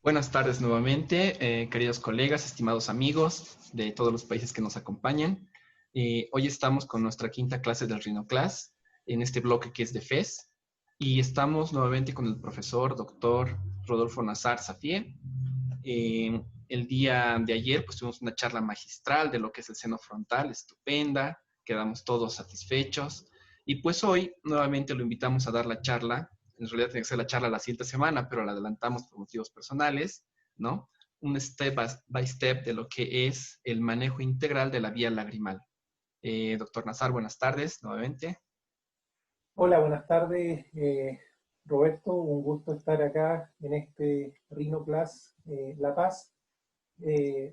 Buenas tardes nuevamente, queridos colegas, estimados amigos de todos los países que nos acompañan. Hoy estamos con nuestra quinta clase del RhinoClass, en este bloque que es de FES, y estamos nuevamente con el profesor doctor Rodolfo Nazar Safié. El día de ayer pues tuvimos una charla magistral de lo que es el seno frontal, estupenda, quedamos todos satisfechos, y pues hoy nuevamente lo invitamos a dar la charla. En realidad tiene que ser la charla la siguiente semana, pero la adelantamos por motivos personales, ¿no? Un step by step de lo que es el manejo integral de la vía lagrimal. Doctor Nazar, buenas tardes, nuevamente. Hola, buenas tardes, Roberto. Un gusto estar acá en este RhinoClass La Paz.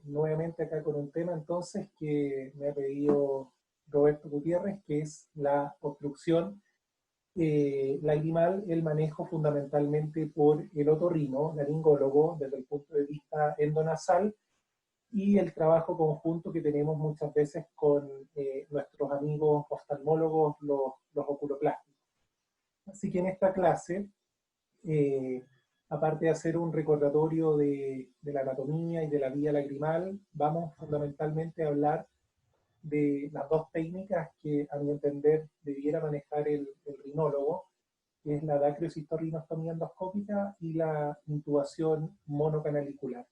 Nuevamente acá con un tema entonces que me ha pedido Roberto Gutiérrez, que es la obstrucción lagrimal, el manejo fundamentalmente por el otorrino, laringólogo, desde el punto de vista endonasal, y el trabajo conjunto que tenemos muchas veces con nuestros amigos oftalmólogos, los oculoplásticos. Así que en esta clase, aparte de hacer un recordatorio de la anatomía y de la vía lagrimal, vamos fundamentalmente a hablar de las dos técnicas que, a mi entender, debiera manejar el rinólogo, que es la dacriocistorrinostomía endoscópica y la intubación monocanalicular.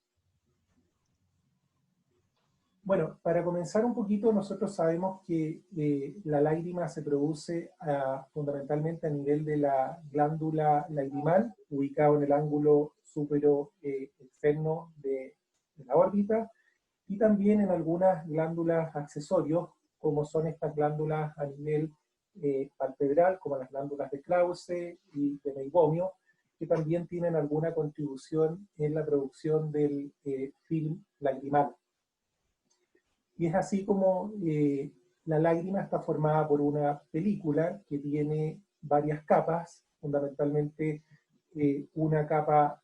Bueno, para comenzar un poquito, nosotros sabemos que la lágrima se produce fundamentalmente a nivel de la glándula lagrimal, ubicado en el ángulo superior externo de la órbita, y también en algunas glándulas accesorios, como son estas glándulas a nivel palpebral, como las glándulas de Krause y de Meibomio, que también tienen alguna contribución en la producción del film lagrimal. Y es así como la lágrima está formada por una película que tiene varias capas, fundamentalmente una capa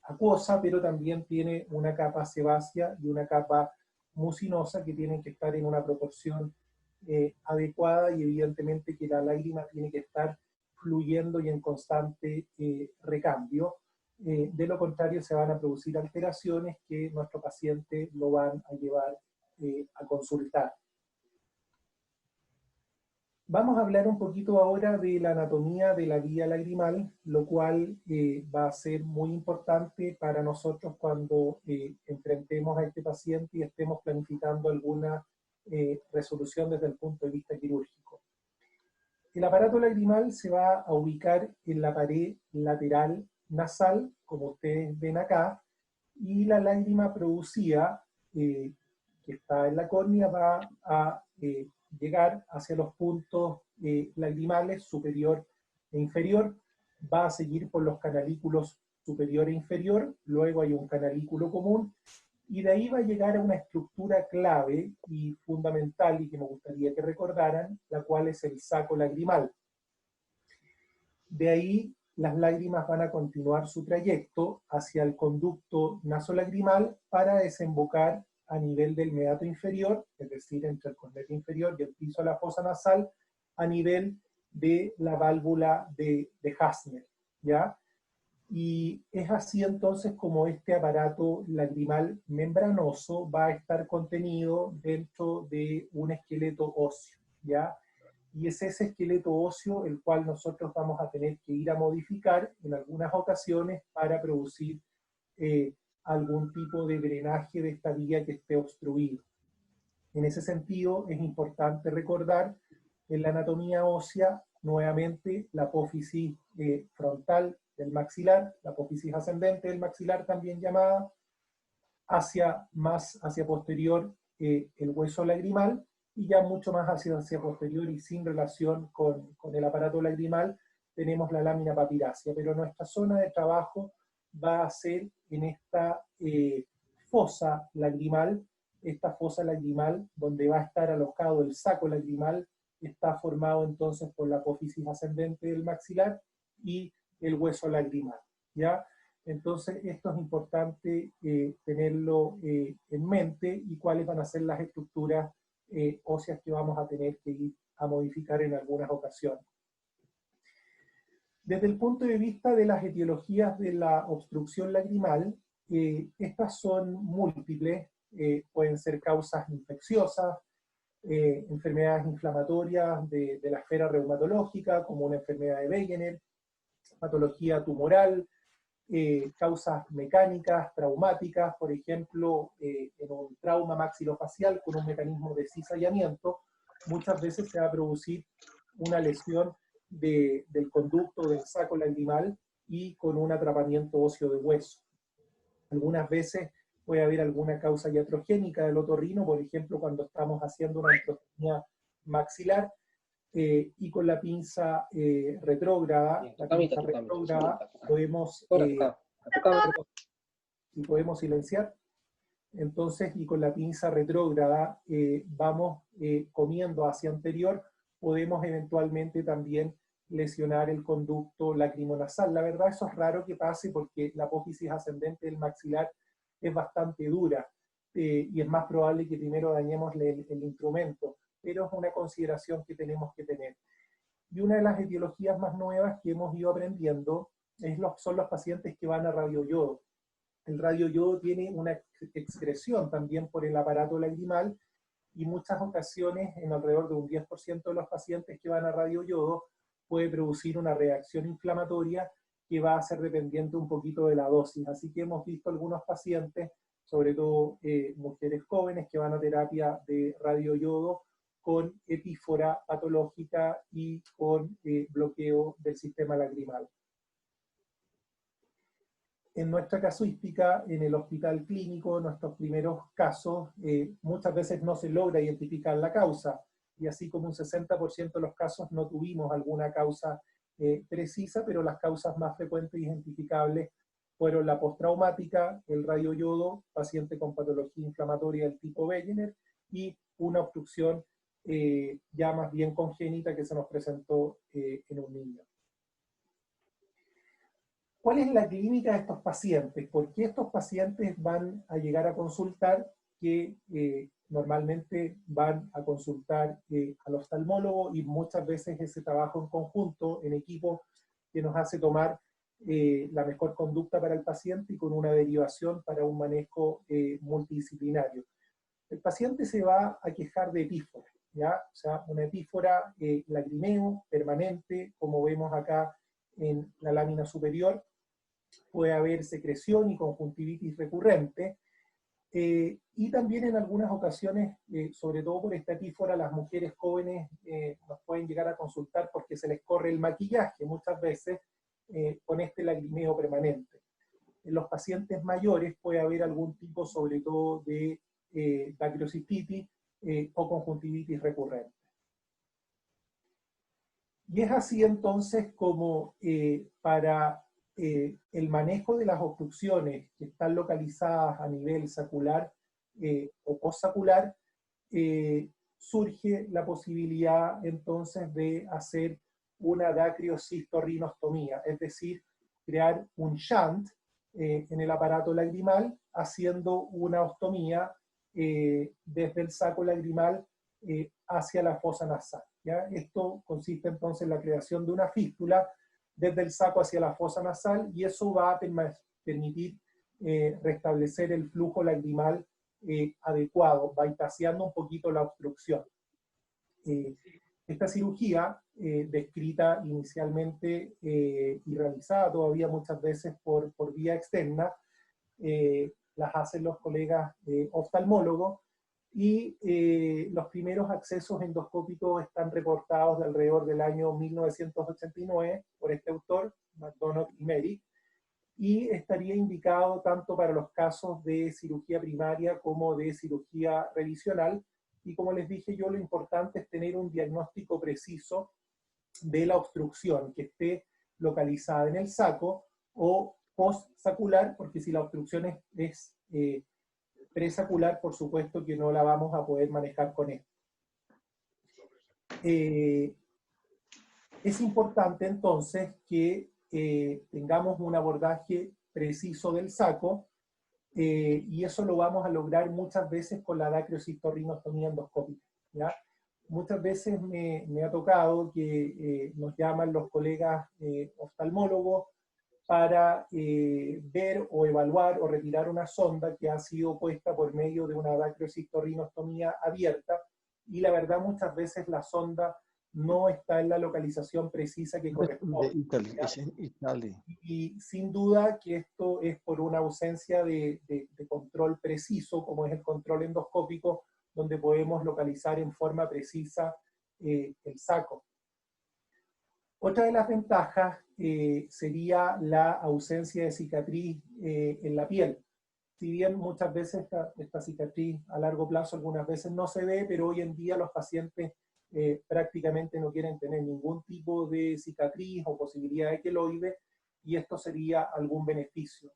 acuosa, pero también tiene una capa sebácea y una capa mucinosa que tienen que estar en una proporción adecuada, y evidentemente que la lágrima tiene que estar fluyendo y en constante recambio. De lo contrario se van a producir alteraciones que nuestro paciente lo van a llevar a consultar. Vamos a hablar un poquito ahora de la anatomía de la vía lagrimal, lo cual va a ser muy importante para nosotros cuando enfrentemos a este paciente y estemos planificando alguna resolución desde el punto de vista quirúrgico. El aparato lagrimal se va a ubicar en la pared lateral nasal, como ustedes ven acá, y la lágrima producida que está en la córnea va a llegar hacia los puntos lagrimales superior e inferior, va a seguir por los canalículos superior e inferior, luego hay un canalículo común, y de ahí va a llegar a una estructura clave y fundamental y que me gustaría que recordaran, la cual es el saco lagrimal. De ahí las lágrimas van a continuar su trayecto hacia el conducto nasolagrimal para desembocar a nivel del meato inferior, es decir, entre el cornete inferior y el piso de la fosa nasal, a nivel de la válvula de Hasner, ¿ya? Y es así entonces como este aparato lagrimal membranoso va a estar contenido dentro de un esqueleto óseo, ¿ya? Y es ese esqueleto óseo el cual nosotros vamos a tener que ir a modificar en algunas ocasiones para producir algún tipo de drenaje de esta vía que esté obstruido. En ese sentido, es importante recordar en la anatomía ósea, nuevamente, la apófisis frontal del maxilar, la apófisis ascendente del maxilar también llamada, hacia posterior el hueso lagrimal, y ya mucho más hacia posterior y sin relación con el aparato lagrimal, tenemos la lámina papirácea, pero nuestra zona de trabajo va a ser en esta fosa lagrimal. Esta fosa lagrimal, donde va a estar alojado el saco lagrimal, está formado entonces por la apófisis ascendente del maxilar y el hueso lagrimal, ¿ya? Entonces esto es importante tenerlo en mente, y cuáles van a ser las estructuras óseas que vamos a tener que ir a modificar en algunas ocasiones. Desde el punto de vista de las etiologías de la obstrucción lagrimal, estas son múltiples, pueden ser causas infecciosas, enfermedades inflamatorias de la esfera reumatológica, como una enfermedad de Wegener, patología tumoral, causas mecánicas, traumáticas, por ejemplo, en un trauma maxilofacial con un mecanismo de cizallamiento, muchas veces se va a producir una lesión del conducto del saco lagrimal y con un atrapamiento óseo de hueso. Algunas veces puede haber alguna causa iatrogénica del otorrino, por ejemplo, cuando estamos haciendo una artrotomía maxilar, y con la pinza retrógrada, podemos, y podemos silenciar. Entonces, y con la pinza retrógrada vamos comiendo hacia anterior, podemos eventualmente también lesionar el conducto lacrimonasal. La verdad, eso es raro que pase porque la apófisis ascendente del maxilar es bastante dura y es más probable que primero dañemos el instrumento, pero es una consideración que tenemos que tener. Y una de las etiologías más nuevas que hemos ido aprendiendo son los pacientes que van a radioyodo. El radioyodo tiene una excreción también por el aparato lagrimal y muchas ocasiones, en alrededor de un 10% de los pacientes que van a radioyodo, puede producir una reacción inflamatoria que va a ser dependiente un poquito de la dosis. Así que hemos visto algunos pacientes, sobre todo mujeres jóvenes, que van a terapia de radioyodo con epífora patológica y con bloqueo del sistema lagrimal. En nuestra casuística, en el hospital clínico, en nuestros primeros casos, muchas veces no se logra identificar la causa, y así como un 60% de los casos no tuvimos alguna causa precisa, pero las causas más frecuentes e identificables fueron la postraumática, el radioyodo, paciente con patología inflamatoria del tipo Wegener, y una obstrucción ya más bien congénita que se nos presentó en un niño. ¿Cuál es la clínica de estos pacientes? ¿Por qué estos pacientes van a llegar a consultar? Que normalmente van a consultar al oftalmólogo, y muchas veces ese trabajo en conjunto, en equipo, que nos hace tomar la mejor conducta para el paciente y con una derivación para un manejo multidisciplinario. El paciente se va a quejar de epífora, ¿ya? O sea, una epífora lagrimeo permanente, como vemos acá en la lámina superior. Puede haber secreción y conjuntivitis recurrente, y también en algunas ocasiones, sobre todo por esta epífora, las mujeres jóvenes nos pueden llegar a consultar porque se les corre el maquillaje, muchas veces con este lagrimeo permanente. En los pacientes mayores puede haber algún tipo, sobre todo, de dacrocititis o conjuntivitis recurrente. Y es así entonces como para el manejo de las obstrucciones que están localizadas a nivel sacular o postsacular, surge la posibilidad entonces de hacer una dacriocistorrinostomía, es decir, crear un shunt en el aparato lagrimal, haciendo una ostomía desde el saco lagrimal hacia la fosa nasal. ¿Ya? Esto consiste entonces en la creación de una fístula desde el saco hacia la fosa nasal, y eso va a permitir restablecer el flujo lagrimal adecuado, bypaseando un poquito la obstrucción. Esta cirugía, descrita inicialmente y realizada todavía muchas veces por vía externa, las hacen los colegas oftalmólogos, y los primeros accesos endoscópicos están reportados de alrededor del año 1989 por este autor, McDonald y Merrick, y estaría indicado tanto para los casos de cirugía primaria como de cirugía revisional. Y como les dije yo, lo importante es tener un diagnóstico preciso de la obstrucción, que esté localizada en el saco o postsacular, porque si la obstrucción es presacular, por supuesto que no la vamos a poder manejar con esto. Es importante entonces que tengamos un abordaje preciso del saco, y eso lo vamos a lograr muchas veces con la dacriocistorrinostomía endoscópica, ¿ya? Muchas veces me ha tocado que nos llaman los colegas oftalmólogos para ver o evaluar o retirar una sonda que ha sido puesta por medio de una dacriocistorrinostomía abierta, y la verdad muchas veces la sonda no está en la localización precisa que De corresponde. Italy, es en Italy. Y sin duda que esto es por una ausencia de control preciso, como es el control endoscópico, donde podemos localizar en forma precisa el saco. Otra de las ventajas sería la ausencia de cicatriz en la piel. Si bien muchas veces esta cicatriz a largo plazo algunas veces no se ve, pero hoy en día los pacientes prácticamente no quieren tener ningún tipo de cicatriz o posibilidad de queloide, y esto sería algún beneficio.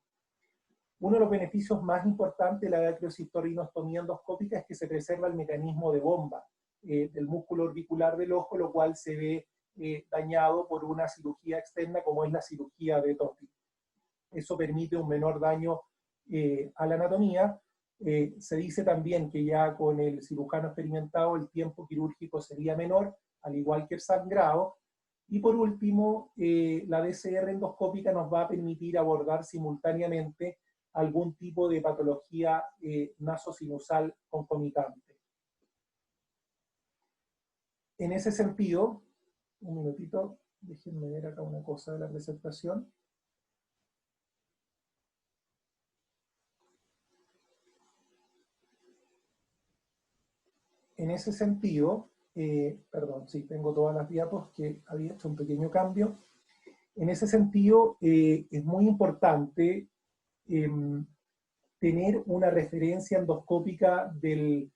Uno de los beneficios más importantes de la dacriocistorrinostomía endoscópica es que se preserva el mecanismo de bomba del músculo orbicular del ojo, lo cual se ve dañado por una cirugía externa como es la cirugía de Totti. Eso permite un menor daño a la anatomía. Se dice también que ya con el cirujano experimentado el tiempo quirúrgico sería menor, al igual que el sangrado. Y por último, la DCR endoscópica nos va a permitir abordar simultáneamente algún tipo de patología nasosinusal concomitante. En ese sentido, un minutito, déjenme ver acá una cosa de la presentación. En ese sentido, perdón, sí, tengo todas las diapos que había hecho un pequeño cambio. En ese sentido, es muy importante tener una referencia endoscópica del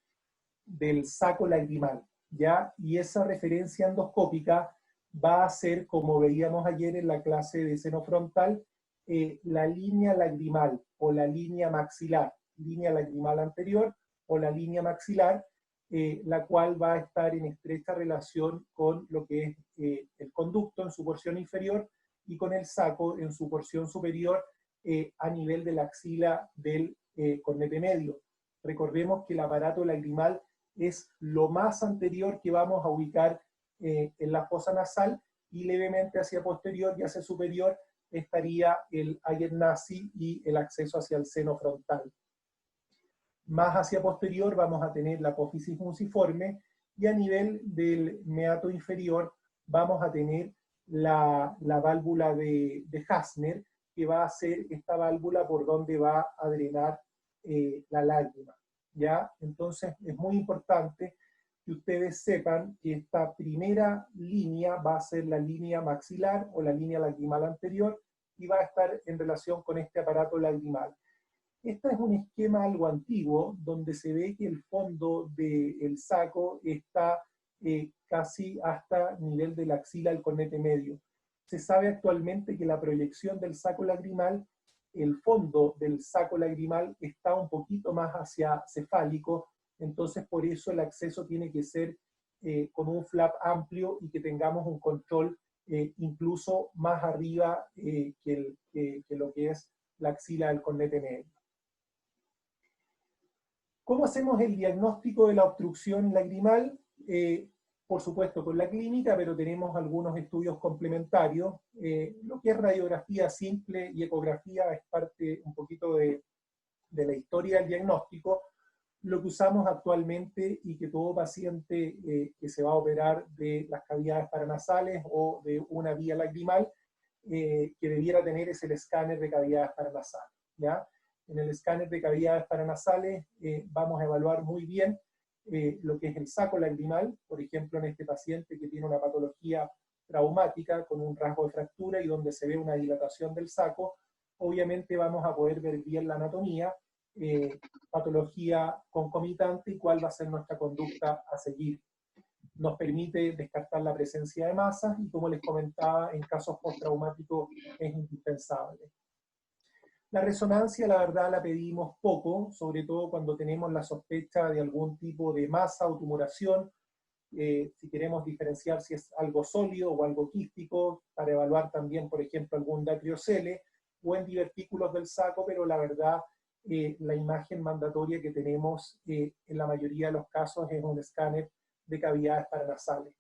saco lagrimal, ¿ya? Y esa referencia endoscópica va a ser, como veíamos ayer en la clase de seno frontal, la línea lagrimal o la línea lagrimal anterior o la línea maxilar, la cual va a estar en estrecha relación con lo que es el conducto en su porción inferior y con el saco en su porción superior a nivel de la axila del cornete medio. Recordemos que el aparato lagrimal es lo más anterior que vamos a ubicar en la fosa nasal, y levemente hacia posterior y hacia superior estaría el ayer nasi y el acceso hacia el seno frontal. Más hacia posterior vamos a tener la apófisis muciforme, y a nivel del meato inferior vamos a tener la válvula de Hasner, que va a ser esta válvula por donde va a drenar la lágrima, ¿ya? Entonces es muy importante que ustedes sepan que esta primera línea va a ser la línea maxilar o la línea lagrimal anterior, y va a estar en relación con este aparato lagrimal. Este es un esquema algo antiguo, donde se ve que el fondo del saco está casi hasta nivel de la axila del cornete medio. Se sabe actualmente que la proyección del saco lagrimal, el fondo del saco lagrimal está un poquito más hacia cefálico, entonces por eso el acceso tiene que ser con un flap amplio y que tengamos un control incluso más arriba que lo que es la axila del cornete medio. ¿Cómo hacemos el diagnóstico de la obstrucción lagrimal? Por supuesto con la clínica, pero tenemos algunos estudios complementarios. Lo que es radiografía simple y ecografía es parte un poquito de la historia del diagnóstico. Lo que usamos actualmente y que todo paciente que se va a operar de las cavidades paranasales o de una vía lagrimal que debiera tener es el escáner de cavidades paranasales, ¿ya? En el escáner de cavidades paranasales vamos a evaluar muy bien lo que es el saco lagrimal, por ejemplo en este paciente que tiene una patología traumática con un rasgo de fractura y donde se ve una dilatación del saco. Obviamente vamos a poder ver bien la anatomía, patología concomitante y cuál va a ser nuestra conducta a seguir. Nos permite descartar la presencia de masas y, como les comentaba, en casos postraumáticos es indispensable. La resonancia, la verdad, la pedimos poco, sobre todo cuando tenemos la sospecha de algún tipo de masa o tumoración, si queremos diferenciar si es algo sólido o algo quístico, para evaluar también, por ejemplo, algún dacriocele o en divertículos del saco, pero la verdad, la imagen mandatoria que tenemos en la mayoría de los casos es un escáner de cavidades paranasales.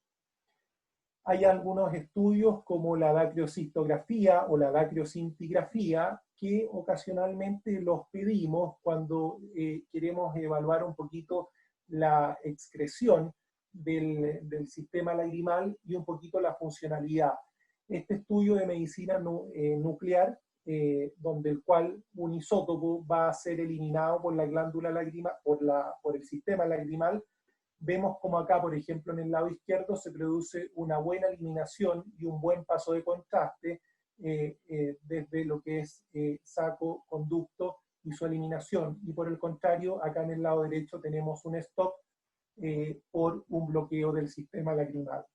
Hay algunos estudios como la dacriocistografía o la dacriocintigrafía que ocasionalmente los pedimos cuando queremos evaluar un poquito la excreción del sistema lagrimal y un poquito la funcionalidad. Este estudio de medicina nuclear, donde el cual un isótopo va a ser eliminado por la glándula lagrimal, por el sistema lagrimal, vemos como acá, por ejemplo, en el lado izquierdo se produce una buena eliminación y un buen paso de contraste desde lo que es saco, conducto y su eliminación. Y por el contrario, acá en el lado derecho tenemos un stop por un bloqueo del sistema lagrimal.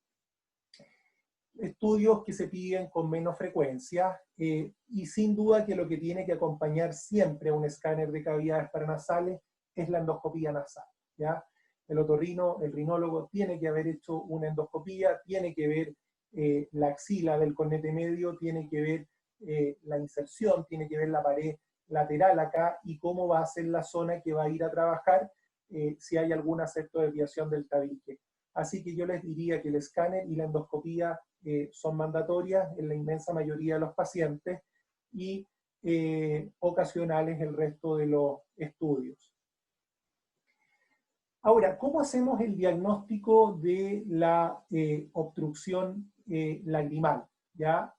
Estudios que se piden con menos frecuencia y sin duda que lo que tiene que acompañar siempre a un escáner de cavidades paranasales es la endoscopía nasal, ¿ya? El otorrino, el rinólogo tiene que haber hecho una endoscopía, tiene que ver la axila del cornete medio, tiene que ver la inserción, tiene que ver la pared lateral acá y cómo va a ser la zona que va a ir a trabajar si hay algún acepto de desviación del tabique. Así que yo les diría que el escáner y la endoscopía son mandatorias en la inmensa mayoría de los pacientes y ocasionales el resto de los estudios. Ahora, ¿cómo hacemos el diagnóstico de la obstrucción lagrimal? ¿Ya?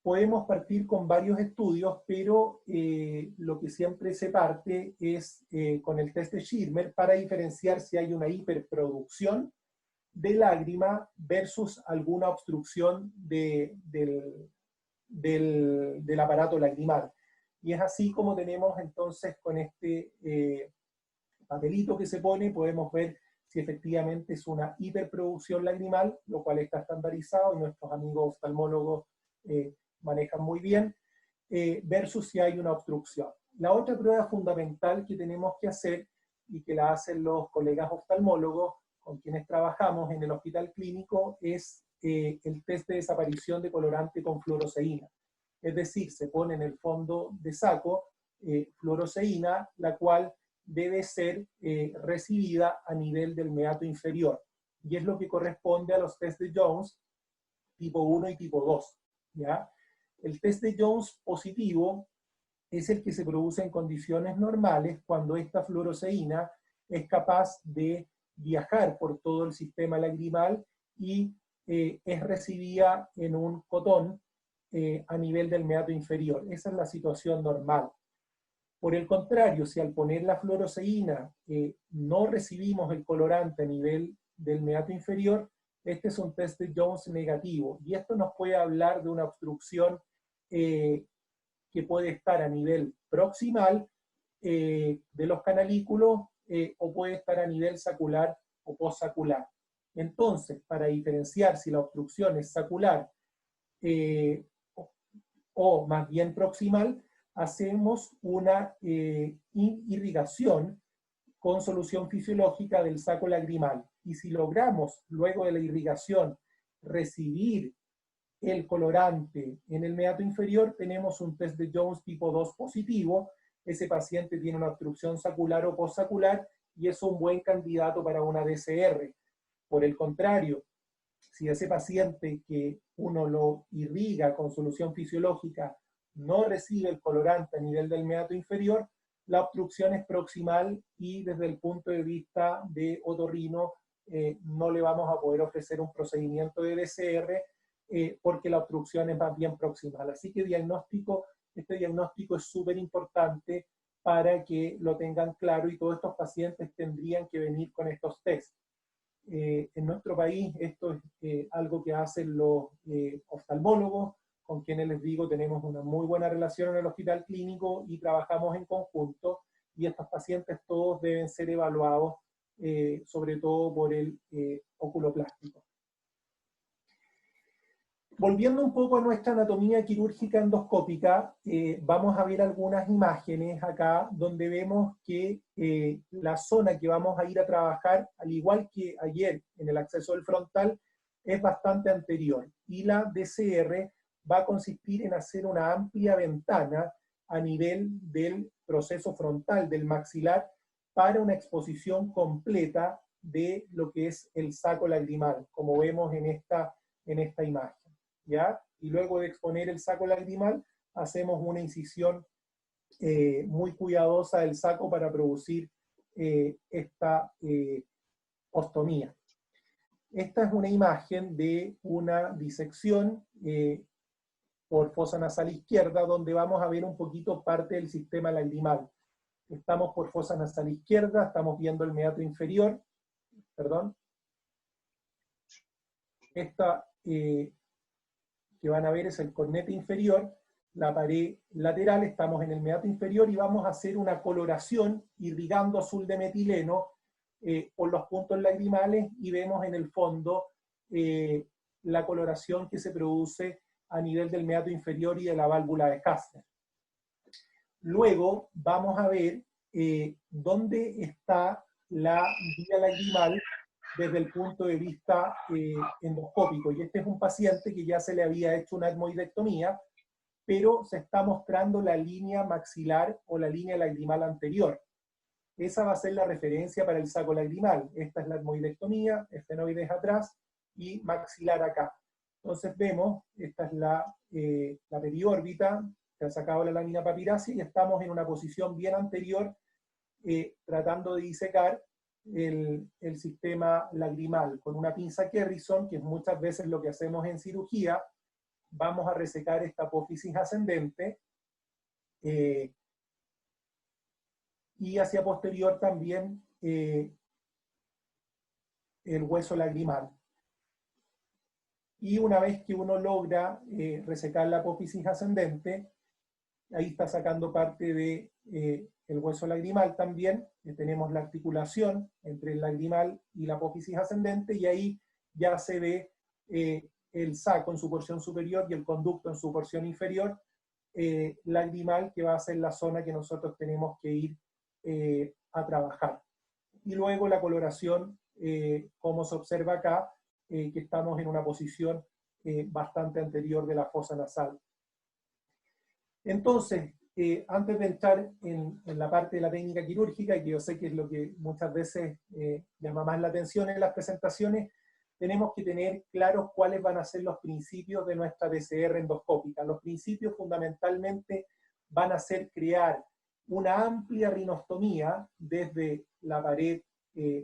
Podemos partir con varios estudios, pero lo que siempre se parte es con el test de Schirmer para diferenciar si hay una hiperproducción de lágrima versus alguna obstrucción del aparato lagrimal. Y es así como tenemos entonces con este papelito que se pone, podemos ver si efectivamente es una hiperproducción lagrimal, lo cual está estandarizado y nuestros amigos oftalmólogos manejan muy bien, versus si hay una obstrucción. La otra prueba fundamental que tenemos que hacer y que la hacen los colegas oftalmólogos con quienes trabajamos en el hospital clínico es el test de desaparición de colorante con fluoroceína. Es decir, se pone en el fondo de saco fluoroceína, la cual debe ser recibida a nivel del meato inferior. Y es lo que corresponde a los test de Jones tipo 1 y tipo 2. ¿Ya? El test de Jones positivo es el que se produce en condiciones normales cuando esta fluoroceína es capaz de viajar por todo el sistema lagrimal y es recibida en un cotón a nivel del meato inferior. Esa es la situación normal. Por el contrario, si al poner la fluoroceína no recibimos el colorante a nivel del meato inferior, este es un test de Jones negativo. Y esto nos puede hablar de una obstrucción que puede estar a nivel proximal de los canalículos o puede estar a nivel sacular o postsacular. Entonces, para diferenciar si la obstrucción es sacular o más bien proximal, hacemos una irrigación con solución fisiológica del saco lagrimal. Y si logramos, luego de la irrigación, recibir el colorante en el meato inferior, tenemos un test de Jones tipo 2 positivo. Ese paciente tiene una obstrucción sacular o postsacular y es un buen candidato para una DCR. Por el contrario, si ese paciente que uno lo irriga con solución fisiológica no recibe el colorante a nivel del meato inferior, la obstrucción es proximal y desde el punto de vista de otorrino no le vamos a poder ofrecer un procedimiento de DCR porque la obstrucción es más bien proximal. Así que este diagnóstico es súper importante para que lo tengan claro y todos estos pacientes tendrían que venir con estos tests. En nuestro país esto es algo que hacen los oftalmólogos, con quienes les digo tenemos una muy buena relación en el hospital clínico y trabajamos en conjunto, y estos pacientes todos deben ser evaluados sobre todo por el oculoplástico. Volviendo un poco a nuestra anatomía quirúrgica endoscópica, vamos a ver algunas imágenes acá donde vemos que la zona que vamos a ir a trabajar, al igual que ayer en el acceso del frontal, es bastante anterior. Y la DCR va a consistir en hacer una amplia ventana a nivel del proceso frontal, del maxilar, para una exposición completa de lo que es el saco lagrimal, como vemos en esta imagen, ¿ya? Y luego de exponer el saco lagrimal, hacemos una incisión muy cuidadosa del saco para producir esta ostomía. Esta es una imagen de una disección por fosa nasal izquierda, donde vamos a ver un poquito parte del sistema lagrimal. Estamos por fosa nasal izquierda, estamos viendo el meato inferior, perdón. Esta que van a ver es el cornete inferior, la pared lateral, estamos en el meato inferior y vamos a hacer una coloración irrigando azul de metileno por los puntos lagrimales y vemos en el fondo la coloración que se produce a nivel del meato inferior y de la válvula de Kastner. Luego vamos a ver dónde está la vía lagrimal desde el punto de vista endoscópico. Y este es un paciente que ya se le había hecho una etmoidectomía, pero se está mostrando la línea maxilar o la línea lagrimal anterior. Esa va a ser la referencia para el saco lagrimal. Esta es la etmoidectomía, esfenoides atrás y maxilar acá. Entonces vemos, esta es la periórbita, se ha sacado la lámina papirácea y estamos en una posición bien anterior tratando de disecar el sistema lagrimal. Con una pinza Kerrison, que es muchas veces lo que hacemos en cirugía, vamos a resecar esta apófisis ascendente y hacia posterior también el hueso lagrimal. Y una vez que uno logra resecar la apófisis ascendente, ahí está sacando parte de el hueso lagrimal también, tenemos la articulación entre el lagrimal y la apófisis ascendente, y ahí ya se ve el saco en su porción superior y el conducto en su porción inferior, lagrimal, que va a ser la zona que nosotros tenemos que ir a trabajar. Y luego la coloración, como se observa acá, que estamos en una posición bastante anterior de la fosa nasal. Entonces, antes de entrar en la parte de la técnica quirúrgica, que yo sé que es lo que muchas veces llama más la atención en las presentaciones, tenemos que tener claros cuáles van a ser los principios de nuestra PCR endoscópica. Los principios fundamentalmente van a ser crear una amplia rinostomía desde la pared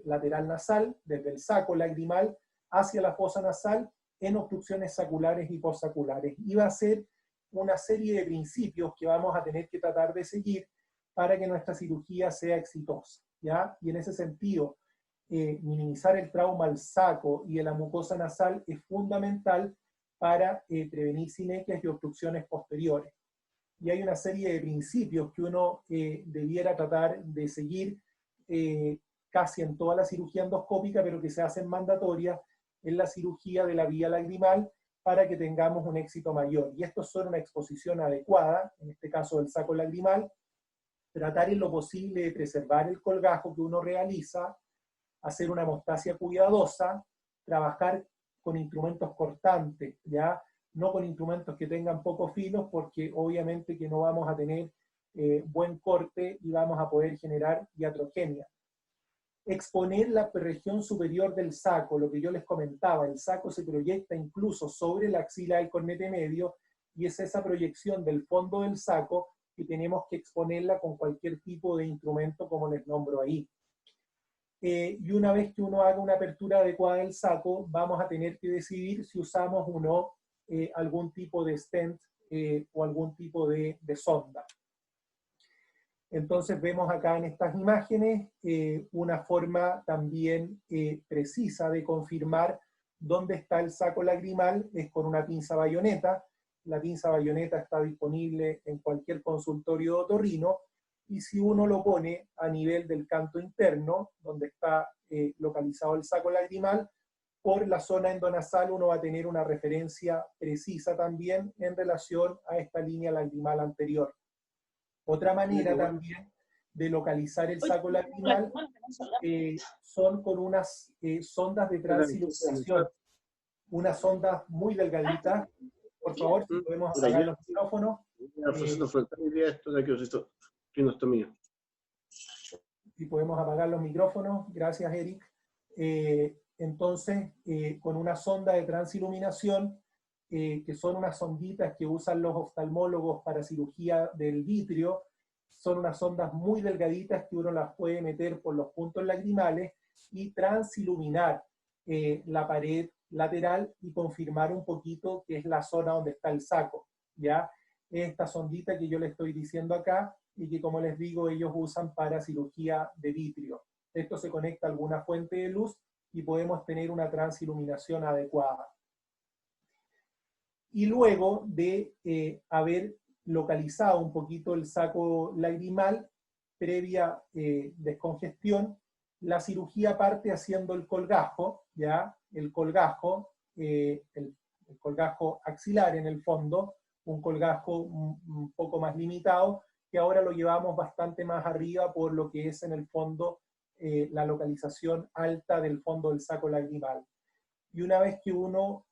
lateral nasal, desde el saco lagrimal hacia la fosa nasal, en obstrucciones saculares y postsaculares. Y va a ser una serie de principios que vamos a tener que tratar de seguir para que nuestra cirugía sea exitosa, ¿ya? Y en ese sentido, minimizar el trauma al saco y de la mucosa nasal es fundamental para prevenir sinequias y obstrucciones posteriores. Y hay una serie de principios que uno debiera tratar de seguir casi en toda la cirugía endoscópica, pero que se hacen mandatorias en la cirugía de la vía lagrimal para que tengamos un éxito mayor. Y estos son una exposición adecuada, en este caso del saco lagrimal, tratar en lo posible de preservar el colgajo que uno realiza, hacer una hemostasia cuidadosa, trabajar con instrumentos cortantes, ¿ya? No con instrumentos que tengan pocos filos, porque obviamente que no vamos a tener buen corte y vamos a poder generar iatrogenia. Exponer la región superior del saco, lo que yo les comentaba, el saco se proyecta incluso sobre la axila del cornete medio, y es esa proyección del fondo del saco que tenemos que exponerla con cualquier tipo de instrumento, como les nombro ahí. Y una vez que uno haga una apertura adecuada del saco, vamos a tener que decidir si usamos o no algún tipo de stent o algún tipo de sonda. Entonces vemos acá en estas imágenes una forma también precisa de confirmar dónde está el saco lagrimal, es con una pinza bayoneta. La pinza bayoneta está disponible en cualquier consultorio otorrino, y si uno lo pone a nivel del canto interno, donde está localizado el saco lagrimal, por la zona endonasal uno va a tener una referencia precisa también en relación a esta línea lagrimal anterior. Otra manera también de localizar el saco lagrimal son con unas sondas de transiluxación, unas sondas muy delgaditas. Por favor, si podemos apagar los micrófonos. Si podemos apagar los micrófonos, gracias Eric. entonces, con una sonda de transiluminación, que son unas sonditas que usan los oftalmólogos para cirugía del vitrio, son unas sondas muy delgaditas que uno las puede meter por los puntos lagrimales y transiluminar la pared lateral y confirmar un poquito que es la zona donde está el saco, ¿ya? Esta sondita que yo les estoy diciendo acá y que, como les digo, ellos usan para cirugía de vitrio. Esto se conecta a alguna fuente de luz y podemos tener una transiluminación adecuada. Y luego de haber localizado un poquito el saco lagrimal, previa descongestión, la cirugía parte haciendo el colgajo, ¿ya? El colgajo axilar en el fondo, un colgajo un poco más limitado, que ahora lo llevamos bastante más arriba por lo que es en el fondo la localización alta del fondo del saco lagrimal. Y una vez que uno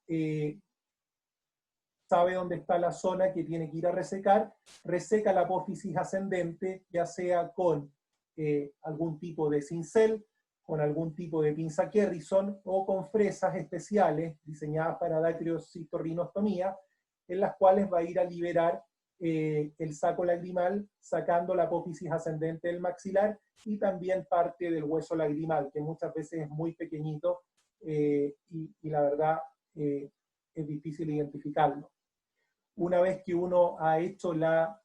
sabe dónde está la zona que tiene que ir a resecar, reseca la apófisis ascendente, ya sea con algún tipo de cincel, con algún tipo de pinza Kerrison o con fresas especiales diseñadas para dacriocitorrinostomía, en las cuales va a ir a liberar el saco lagrimal, sacando la apófisis ascendente del maxilar y también parte del hueso lagrimal, que muchas veces es muy pequeñito y la verdad es difícil identificarlo. Una vez que uno ha hecho la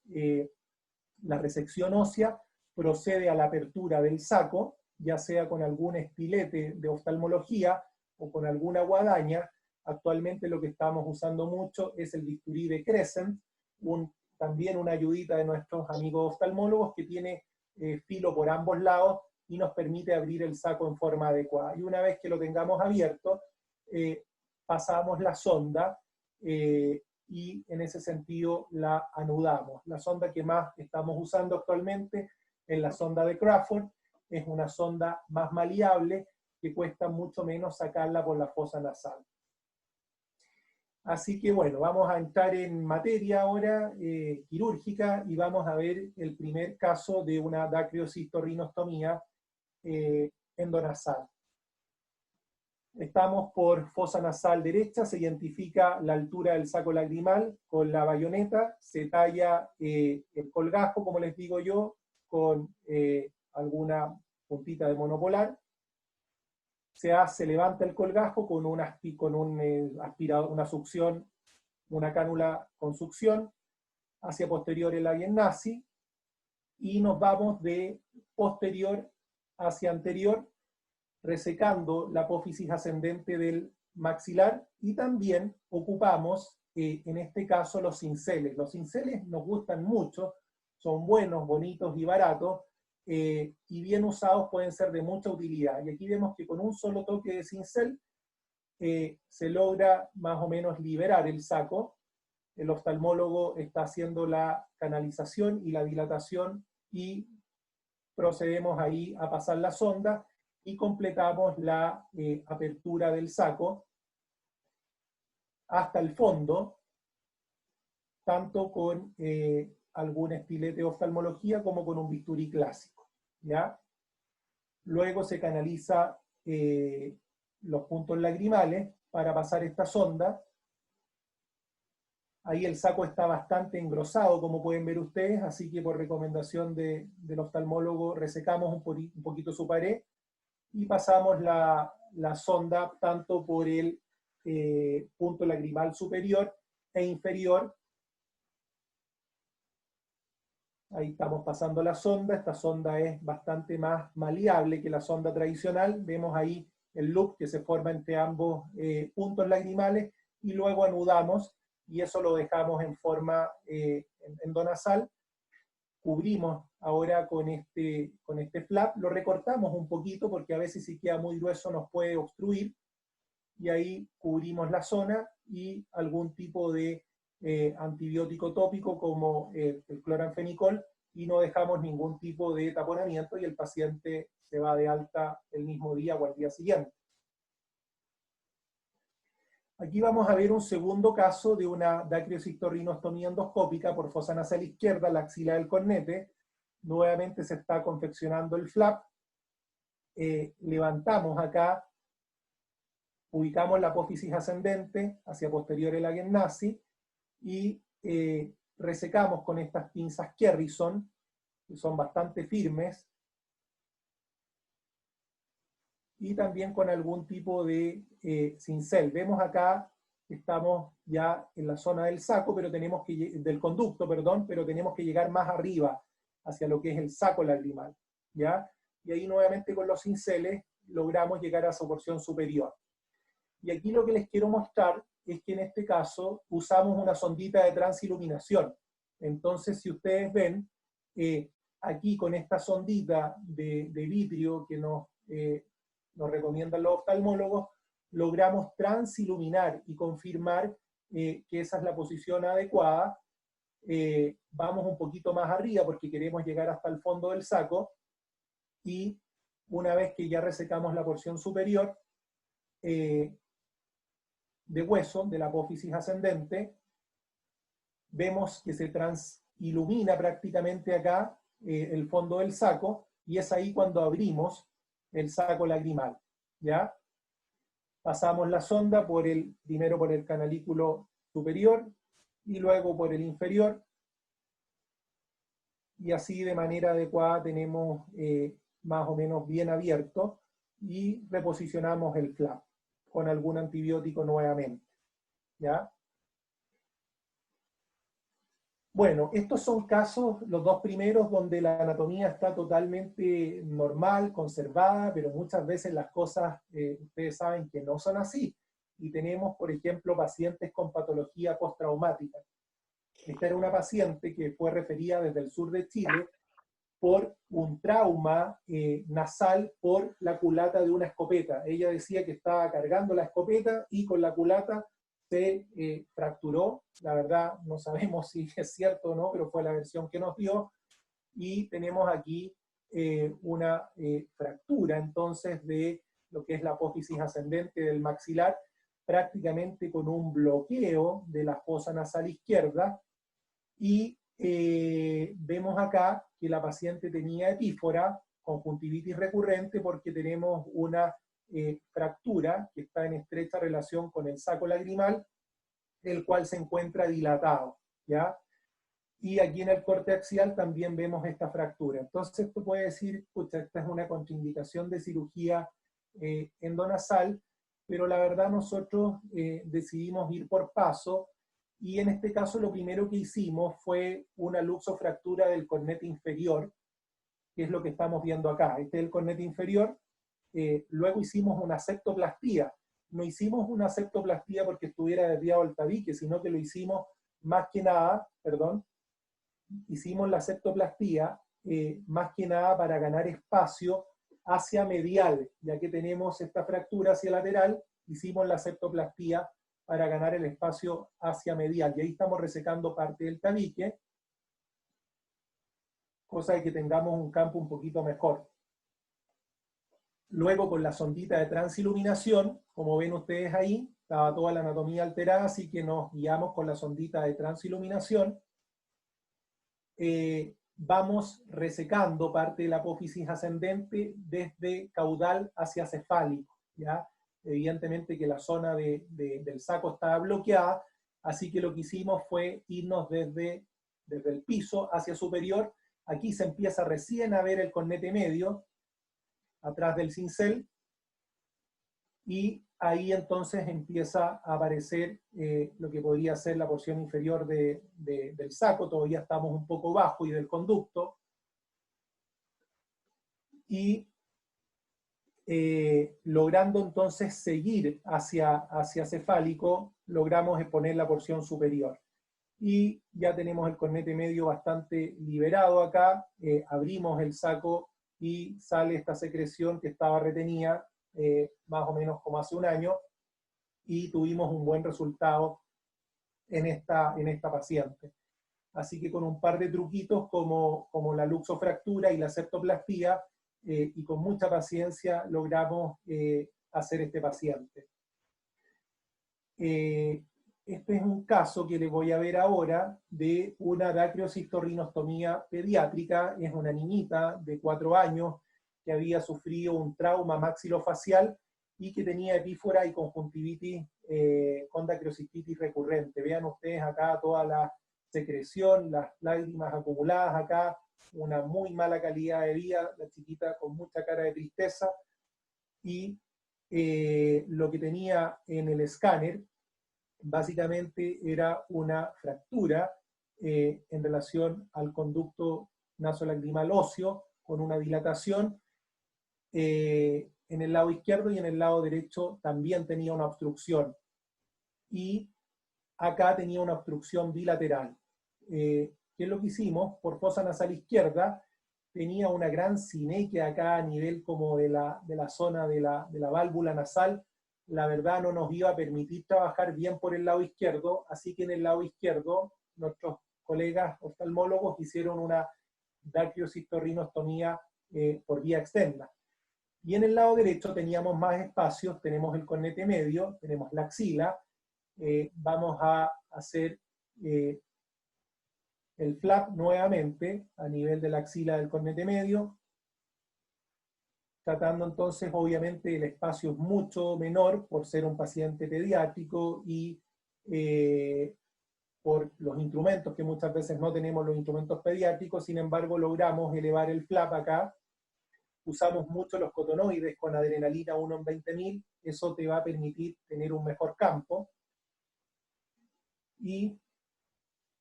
resección ósea, procede a la apertura del saco, ya sea con algún estilete de oftalmología o con alguna guadaña. Actualmente lo que estamos usando mucho es el bisturí de Crescent, también una ayudita de nuestros amigos oftalmólogos que tiene filo por ambos lados y nos permite abrir el saco en forma adecuada. Y una vez que lo tengamos abierto, pasamos la sonda y en ese sentido la anudamos. La sonda que más estamos usando actualmente es la sonda de Crawford, es una sonda más maleable que cuesta mucho menos sacarla por la fosa nasal. Así que bueno, vamos a entrar en materia ahora quirúrgica y vamos a ver el primer caso de una dacriocitorrinostomía endonasal. Estamos por fosa nasal derecha, se identifica la altura del saco lagrimal con la bayoneta, se talla el colgajo, como les digo yo, con alguna puntita de monopolar. Se levanta el colgajo con una succión, una cánula con succión, hacia posterior el alien nazi, y nos vamos de posterior hacia anterior, resecando la apófisis ascendente del maxilar, y también ocupamos, en este caso, los cinceles. Los cinceles nos gustan mucho, son buenos, bonitos y baratos, y bien usados pueden ser de mucha utilidad. Y aquí vemos que con un solo toque de cincel se logra más o menos liberar el saco. El oftalmólogo está haciendo la canalización y la dilatación y procedemos ahí a pasar la sonda y completamos la apertura del saco hasta el fondo, tanto con algún estilete de oftalmología como con un bisturí clásico, ¿ya? Luego se canaliza los puntos lagrimales para pasar esta sonda. Ahí el saco está bastante engrosado, como pueden ver ustedes, así que por recomendación del oftalmólogo resecamos un poquito su pared y pasamos la sonda tanto por el punto lagrimal superior e inferior. Ahí estamos pasando la sonda. Esta sonda es bastante más maleable que la sonda tradicional. Vemos ahí el loop que se forma entre ambos puntos lagrimales y luego anudamos y eso lo dejamos en forma endonasal. Cubrimos ahora con este flap, lo recortamos un poquito porque a veces si queda muy grueso nos puede obstruir y ahí cubrimos la zona y algún tipo de antibiótico tópico como el cloranfenicol y no dejamos ningún tipo de taponamiento y el paciente se va de alta el mismo día o al día siguiente. Aquí vamos a ver un segundo caso de una dacriocitorrinostomía endoscópica por fosa nasal izquierda, la axila del cornete. Nuevamente se está confeccionando el flap. Levantamos acá ubicamos la apófisis ascendente hacia posterior el Hagen-Nazi y resecamos con estas pinzas Kerrison, que son bastante firmes, y también con algún tipo de cincel. Vemos acá que estamos ya en la zona del saco, pero tenemos que, del conducto, perdón, pero tenemos que llegar más arriba, hacia lo que es el saco lagrimal, ¿ya? Y ahí nuevamente con los cinceles logramos llegar a su porción superior. Y aquí lo que les quiero mostrar es que en este caso usamos una sondita de transiluminación. Entonces, si ustedes ven, aquí con esta sondita de vitrio que nos recomiendan los oftalmólogos, logramos transiluminar y confirmar que esa es la posición adecuada. Vamos un poquito más arriba porque queremos llegar hasta el fondo del saco, y una vez que ya resecamos la porción superior de hueso, de la apófisis ascendente, vemos que se transilumina prácticamente acá el fondo del saco, y es ahí cuando abrimos el saco lagrimal, ¿ya? Pasamos la sonda primero por el canalículo superior, y luego por el inferior, y así de manera adecuada tenemos más o menos bien abierto, y reposicionamos el flap con algún antibiótico nuevamente, ¿ya? Bueno, estos son casos, los dos primeros, donde la anatomía está totalmente normal, conservada, pero muchas veces las cosas, ustedes saben que no son así. Y tenemos, por ejemplo, pacientes con patología postraumática. Esta era una paciente que fue referida desde el sur de Chile por un trauma nasal por la culata de una escopeta. Ella decía que estaba cargando la escopeta y con la culata se fracturó. La verdad no sabemos si es cierto o no, pero fue la versión que nos dio. Y tenemos aquí una fractura entonces de lo que es la apófisis ascendente del maxilar, prácticamente con un bloqueo de la fosa nasal izquierda. Y vemos acá que la paciente tenía epífora, conjuntivitis recurrente, porque tenemos una fractura que está en estrecha relación con el saco lagrimal, el cual se encuentra dilatado, ¿ya? Y aquí en el corte axial también vemos esta fractura. Entonces esto puede decir, pucha, esta es una contraindicación de cirugía endonasal, pero la verdad nosotros decidimos ir por paso, y en este caso lo primero que hicimos fue una luxofractura del cornete inferior, que es lo que estamos viendo acá. Este es el cornete inferior. Luego hicimos una septoplastía. No hicimos una septoplastía porque estuviera desviado el tabique, sino que lo hicimos más que nada, hicimos la septoplastía más que nada para ganar espacio hacia medial, ya que tenemos esta fractura hacia lateral, hicimos la septoplastía para ganar el espacio hacia medial, y ahí estamos resecando parte del tabique, cosa de que tengamos un campo un poquito mejor. Luego con la sondita de transiluminación, como ven ustedes ahí, estaba toda la anatomía alterada, así que nos guiamos con la sondita de transiluminación. Vamos resecando parte de la apófisis ascendente desde caudal hacia cefálico, ¿ya? Evidentemente que la zona del saco estaba bloqueada, así que lo que hicimos fue irnos desde el piso hacia superior. Aquí se empieza recién a ver el cornete medio, atrás del cincel, y ahí entonces empieza a aparecer lo que podría ser la porción inferior del saco. Todavía estamos un poco bajo, y del conducto, y logrando entonces seguir hacia cefálico, logramos poner la porción superior. Y ya tenemos el cornete medio bastante liberado acá, abrimos el saco y sale esta secreción que estaba retenida más o menos como hace un año, y tuvimos un buen resultado en esta paciente. Así que con un par de truquitos como la luxofractura y la septoplastía, y con mucha paciencia logramos hacer este paciente. Este es un caso que les voy a ver ahora de una dacriocistorrinostomía pediátrica. Es una niñita de 4 años que había sufrido un trauma maxilofacial y que tenía epífora y conjuntivitis con dacriocistitis recurrente. Vean ustedes acá toda la secreción, las lágrimas acumuladas acá, una muy mala calidad de vida, la chiquita con mucha cara de tristeza, y lo que tenía en el escáner básicamente era una fractura en relación al conducto nasolacrimal óseo, con una dilatación. En el lado izquierdo y en el lado derecho también tenía una obstrucción. Y acá tenía una obstrucción bilateral. ¿Qué es lo que hicimos? Por fosa nasal izquierda tenía una gran sinequia acá a nivel como de la zona de la válvula nasal. La verdad no nos iba a permitir trabajar bien por el lado izquierdo, así que en el lado izquierdo nuestros colegas oftalmólogos hicieron una dacriocistorrinostomía por vía externa. Y en el lado derecho teníamos más espacios, tenemos el cornete medio, tenemos la axila, vamos a hacer el flap nuevamente a nivel de la axila del cornete medio, tratando entonces, obviamente, el espacio es mucho menor por ser un paciente pediátrico y por los instrumentos, que muchas veces no tenemos los instrumentos pediátricos, sin embargo logramos elevar el flap acá. Usamos mucho los cotonoides con adrenalina 1 en 20.000, eso te va a permitir tener un mejor campo. Y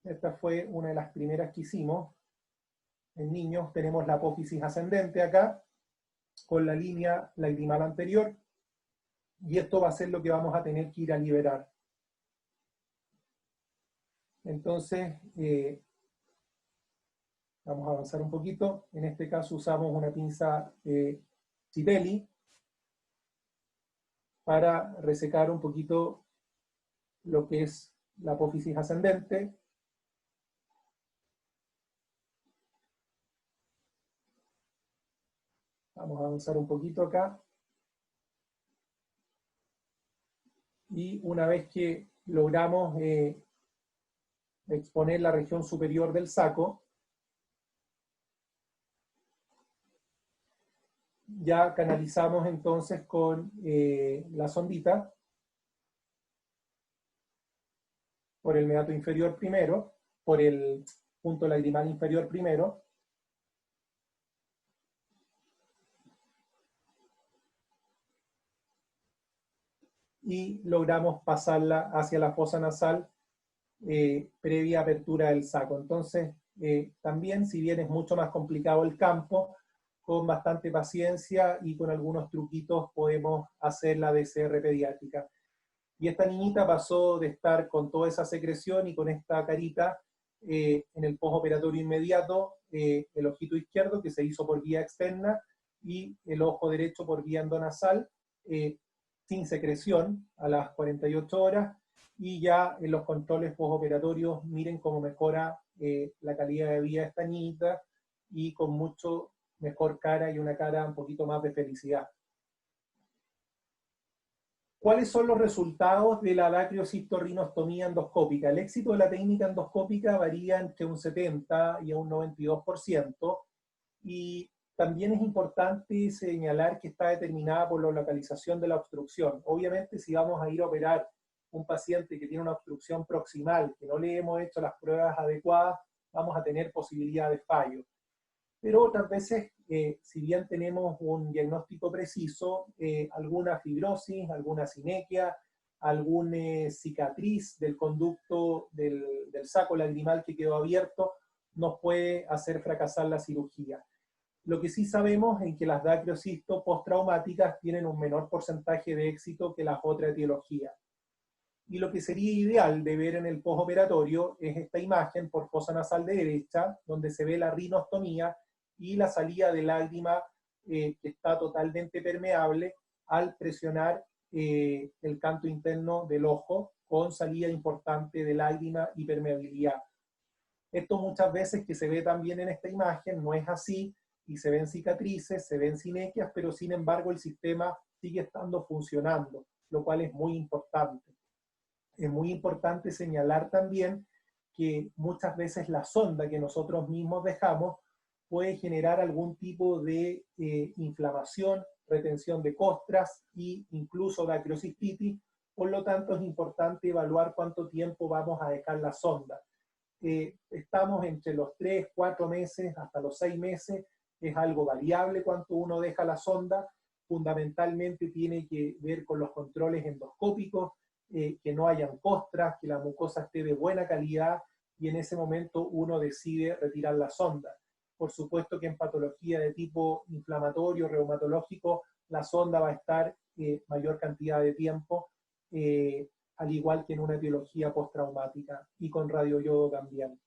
esta fue una de las primeras que hicimos. En niños tenemos la apófisis ascendente acá, con la línea lagrimal anterior, y esto va a ser lo que vamos a tener que ir a liberar. Entonces, vamos a avanzar un poquito. En este caso usamos una pinza Citelli para resecar un poquito lo que es la apófisis ascendente. Vamos a avanzar un poquito acá. Y una vez que logramos exponer la región superior del saco, ya canalizamos entonces con la sondita por el meato inferior primero, por el punto lagrimal inferior primero, y logramos pasarla hacia la fosa nasal previa apertura del saco. Entonces, también, si bien es mucho más complicado el campo, con bastante paciencia y con algunos truquitos podemos hacer la DCR pediátrica. Y esta niñita pasó de estar con toda esa secreción y con esta carita en el postoperatorio inmediato, el ojito izquierdo que se hizo por vía externa y el ojo derecho por vía endonasal, sin secreción a las 48 horas, y ya en los controles postoperatorios miren cómo mejora la calidad de vida de esta niñita y con mucho mejor cara y una cara un poquito más de felicidad. ¿Cuáles son los resultados de la dacriocistorrinostomía endoscópica? El éxito de la técnica endoscópica varía entre un 70 y un 92%, y también es importante señalar que está determinada por la localización de la obstrucción. Obviamente, si vamos a ir a operar un paciente que tiene una obstrucción proximal, que no le hemos hecho las pruebas adecuadas, vamos a tener posibilidad de fallo. Pero otras veces, si bien tenemos un diagnóstico preciso, alguna fibrosis, alguna sinequia, alguna cicatriz del conducto del saco lagrimal que quedó abierto, nos puede hacer fracasar la cirugía. Lo que sí sabemos es que las dacriocistos postraumáticas tienen un menor porcentaje de éxito que las otras etiologías. Y lo que sería ideal de ver en el postoperatorio es esta imagen por fosa nasal de derecha, donde se ve la rinostomía y la salida de lágrima que está totalmente permeable al presionar el canto interno del ojo con salida importante de lágrima y permeabilidad. Esto muchas veces que se ve también en esta imagen no es así, y se ven cicatrices, se ven sinequias, pero sin embargo el sistema sigue estando funcionando, lo cual es muy importante. Es muy importante señalar también que muchas veces la sonda que nosotros mismos dejamos puede generar algún tipo de inflamación retención de costras e incluso dacrocistitis. Por lo tanto, es importante evaluar cuánto tiempo vamos a dejar la sonda. Estamos entre los 3, 4 meses hasta los 6 meses, es algo variable cuánto uno deja la sonda, fundamentalmente tiene que ver con los controles endoscópicos, que no hayan costras, que la mucosa esté de buena calidad, y en ese momento uno decide retirar la sonda. Por supuesto que en patología de tipo inflamatorio, reumatológico, la sonda va a estar mayor cantidad de tiempo, al igual que en una etiología postraumática, y con radioyodo también.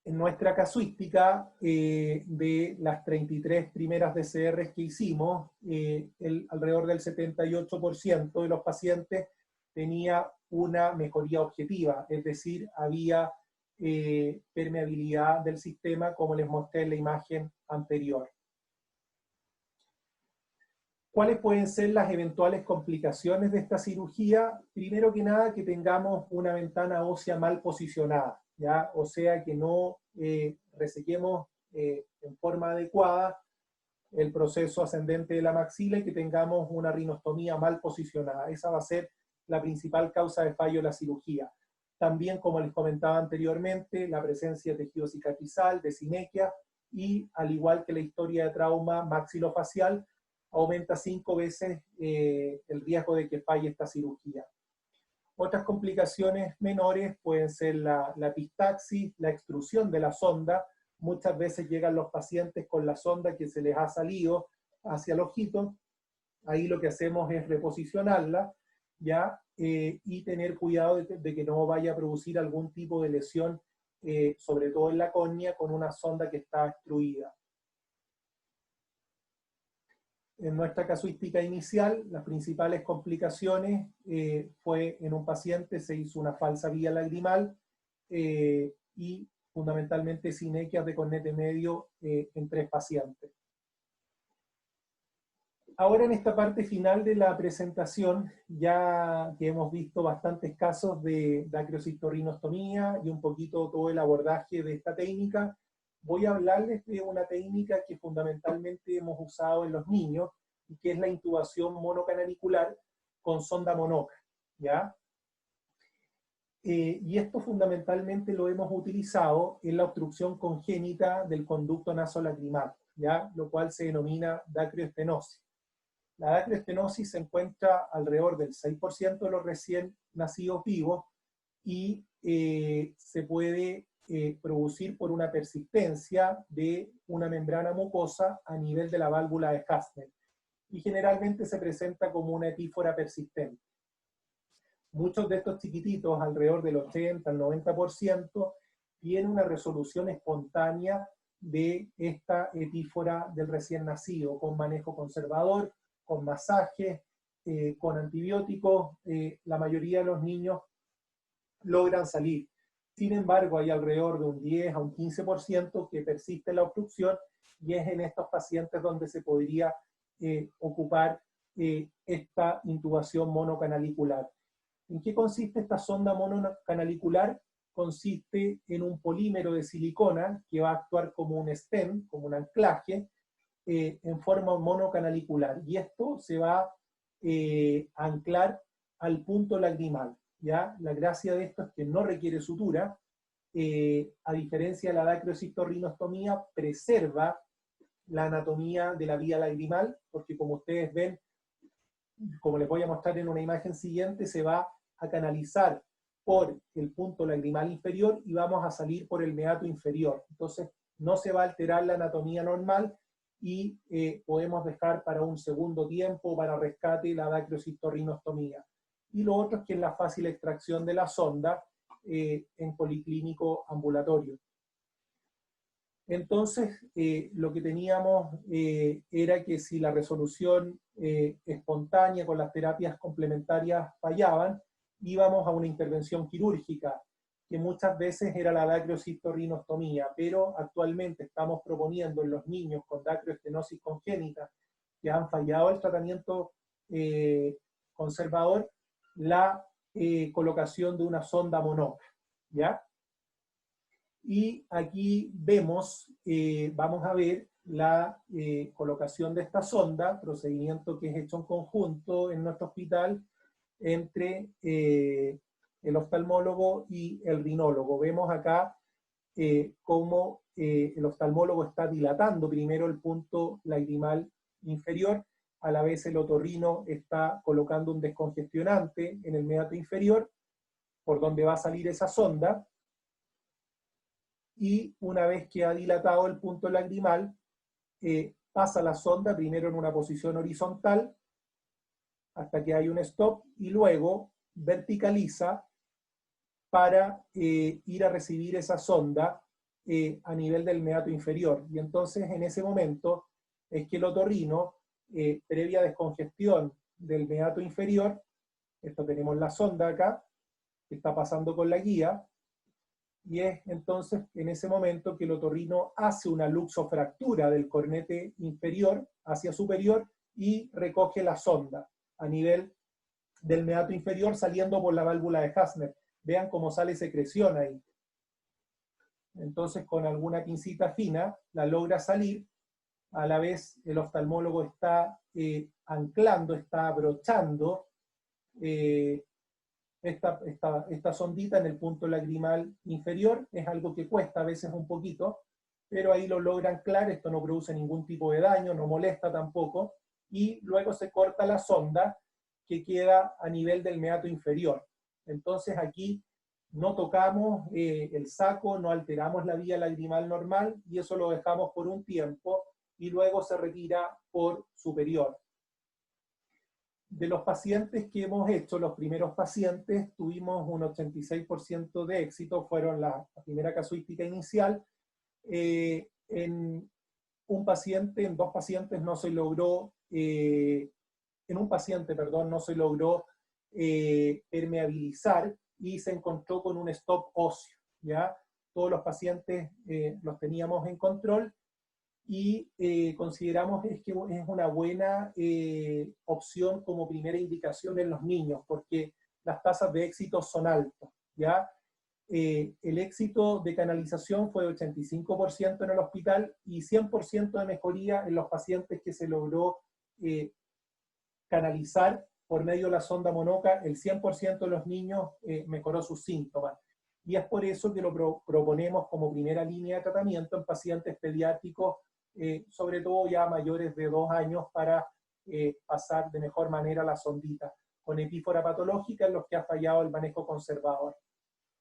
En nuestra casuística, de las 33 primeras DCRs que hicimos, alrededor del 78% de los pacientes tenía una mejoría objetiva, es decir, había permeabilidad del sistema, como les mostré en la imagen anterior. ¿Cuáles pueden ser las eventuales complicaciones de esta cirugía? Primero que nada, que tengamos una ventana ósea mal posicionada, ¿ya? O sea, que no resequemos en forma adecuada el proceso ascendente de la maxila y que tengamos una rinostomía mal posicionada. Esa va a ser la principal causa de fallo de la cirugía. También, como les comentaba anteriormente, la presencia de tejido cicatrizal, de sinequia, y al igual que la historia de trauma maxilofacial, aumenta 5 veces el riesgo de que falle esta cirugía. Otras complicaciones menores pueden ser la epistaxis, la extrusión de la sonda. Muchas veces llegan los pacientes con la sonda que se les ha salido hacia el ojito. Ahí lo que hacemos es reposicionarla, ¿ya? Y tener cuidado de que no vaya a producir algún tipo de lesión, sobre todo en la córnea, con una sonda que está extruida. En nuestra casuística inicial, las principales complicaciones fue en un paciente, se hizo una falsa vía lagrimal y fundamentalmente sinequias de cornete medio en 3 pacientes. Ahora en esta parte final de la presentación, ya que hemos visto bastantes casos de dacriocistorrinostomía y un poquito todo el abordaje de esta técnica, voy a hablarles de una técnica que fundamentalmente hemos usado en los niños, y que es la intubación monocanalicular con sonda monoca, ¿ya? Y esto fundamentalmente lo hemos utilizado en la obstrucción congénita del conducto nasolacrimal, ¿ya? Lo cual se denomina dacrioestenosis. La dacrioestenosis se encuentra alrededor del 6% de los recién nacidos vivos y se puede producir por una persistencia de una membrana mucosa a nivel de la válvula de Hasner, y generalmente se presenta como una epífora persistente. Muchos de estos chiquititos, alrededor del 80 al 90%, tienen una resolución espontánea de esta epífora del recién nacido, con manejo conservador, con masajes, con antibióticos. La mayoría de los niños logran salir. Sin embargo, hay alrededor de un 10 a un 15% que persiste la obstrucción, y es en estos pacientes donde se podría ocupar esta intubación monocanalicular. ¿En qué consiste esta sonda monocanalicular? Consiste en un polímero de silicona que va a actuar como un stent, como un anclaje, en forma monocanalicular, y esto se va a anclar al punto lagrimal, ¿ya? La gracia de esto es que no requiere sutura, a diferencia de la dacriocistorrinostomía, preserva la anatomía de la vía lagrimal, porque como ustedes ven, como les voy a mostrar en una imagen siguiente, se va a canalizar por el punto lagrimal inferior y vamos a salir por el meato inferior. Entonces no se va a alterar la anatomía normal, y podemos dejar para un segundo tiempo, para rescate, la dacriocistorrinostomía. Y lo otro es que es la fácil extracción de la sonda en policlínico ambulatorio. Entonces, lo que teníamos era que si la resolución espontánea con las terapias complementarias fallaban, íbamos a una intervención quirúrgica, que muchas veces era la dacriocistorrinostomía, pero actualmente estamos proponiendo en los niños con dacrioestenosis congénita que han fallado el tratamiento conservador, la colocación de una sonda monoca, ¿ya? Y aquí vemos, vamos a ver la colocación de esta sonda, procedimiento que es hecho en conjunto en nuestro hospital entre el oftalmólogo y el rinólogo. Vemos acá cómo el oftalmólogo está dilatando primero el punto lagrimal inferior, a la vez el otorrino está colocando un descongestionante en el meato inferior, por donde va a salir esa sonda, y una vez que ha dilatado el punto lagrimal, pasa la sonda primero en una posición horizontal, hasta que hay un stop, y luego verticaliza para ir a recibir esa sonda a nivel del meato inferior. Y entonces en ese momento es que el otorrino, previa descongestión del meato inferior, esto tenemos la sonda acá, que está pasando con la guía, y es entonces en ese momento que el otorrino hace una luxofractura del cornete inferior hacia superior y recoge la sonda a nivel del meato inferior saliendo por la válvula de Hasner. Vean cómo sale secreción ahí. Entonces con alguna pincita fina la logra salir, a la vez el oftalmólogo está anclando, está abrochando esta sondita en el punto lagrimal inferior. Es algo que cuesta a veces un poquito, pero ahí lo logra anclar, esto no produce ningún tipo de daño, no molesta tampoco, y luego se corta la sonda que queda a nivel del meato inferior. Entonces aquí no tocamos el saco, no alteramos la vía lagrimal normal, y eso lo dejamos por un tiempo, y luego se retira por superior. De los pacientes que hemos hecho, los primeros pacientes, tuvimos un 86% de éxito, fueron la primera casuística inicial. En un paciente, en dos pacientes no se logró, en un paciente, perdón, no se logró permeabilizar y se encontró con un stop óseo, ¿ya? Todos los pacientes los teníamos en control, y consideramos que es una buena opción como primera indicación en los niños, porque las tasas de éxito son altas, ¿ya? El éxito de canalización fue de 85% en el hospital y 100% de mejoría en los pacientes que se logró canalizar por medio de la sonda Monoca. El 100% de los niños mejoró sus síntomas. Y es por eso que lo proponemos como primera línea de tratamiento en pacientes pediátricos, sobre todo ya mayores de 2 años, para pasar de mejor manera la sondita, con epífora patológica en los que ha fallado el manejo conservador.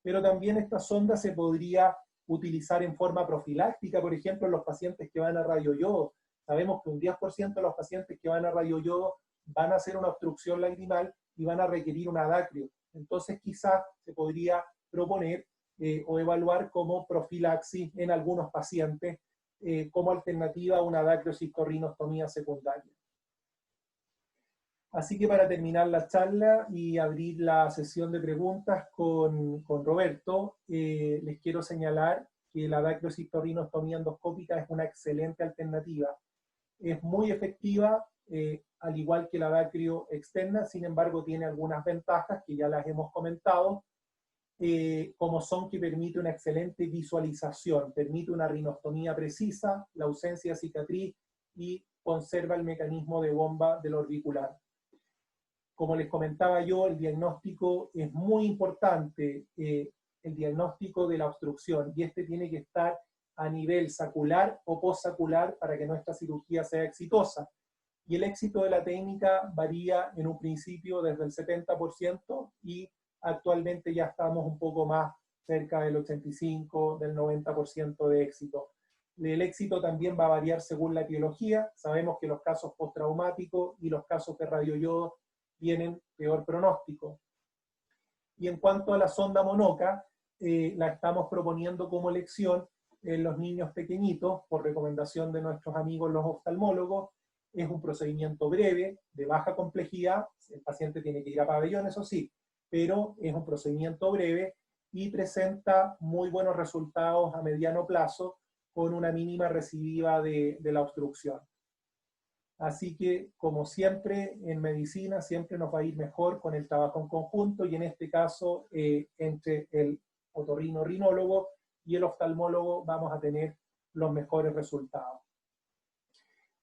Pero también esta sonda se podría utilizar en forma profiláctica, por ejemplo, en los pacientes que van a radioyodo. Sabemos que un 10% de los pacientes que van a radioyodo van a hacer una obstrucción lagrimal y van a requerir un adacrio. Entonces quizás se podría proponer o evaluar como profilaxis en algunos pacientes como alternativa a una adacriocistorrinostomía secundaria. Así que para terminar la charla y abrir la sesión de preguntas con Roberto, les quiero señalar que la adacriocistorrinostomía endoscópica es una excelente alternativa. Es muy efectiva, al igual que la adacrio externa, sin embargo tiene algunas ventajas que ya las hemos comentado, como son que permite una excelente visualización, permite una rinostomía precisa, la ausencia de cicatriz y conserva el mecanismo de bomba del orbicular. Como les comentaba yo, el diagnóstico es muy importante, el diagnóstico de la obstrucción, y este tiene que estar a nivel sacular o postsacular para que nuestra cirugía sea exitosa. Y el éxito de la técnica varía en un principio desde el 70% y actualmente ya estamos un poco más cerca del 85, del 90% de éxito. El éxito también va a variar según la etiología. Sabemos que los casos postraumáticos y los casos de radioyodo tienen peor pronóstico. Y en cuanto a la sonda Monoca, la estamos proponiendo como elección en los niños pequeñitos, por recomendación de nuestros amigos los oftalmólogos. Es un procedimiento breve, de baja complejidad, el paciente tiene que ir a pabellón, eso sí, pero es un procedimiento breve y presenta muy buenos resultados a mediano plazo con una mínima recidiva de la obstrucción. Así que, como siempre en medicina, siempre nos va a ir mejor con el trabajo en conjunto, y en este caso, entre el otorrino-rinólogo y el oftalmólogo vamos a tener los mejores resultados.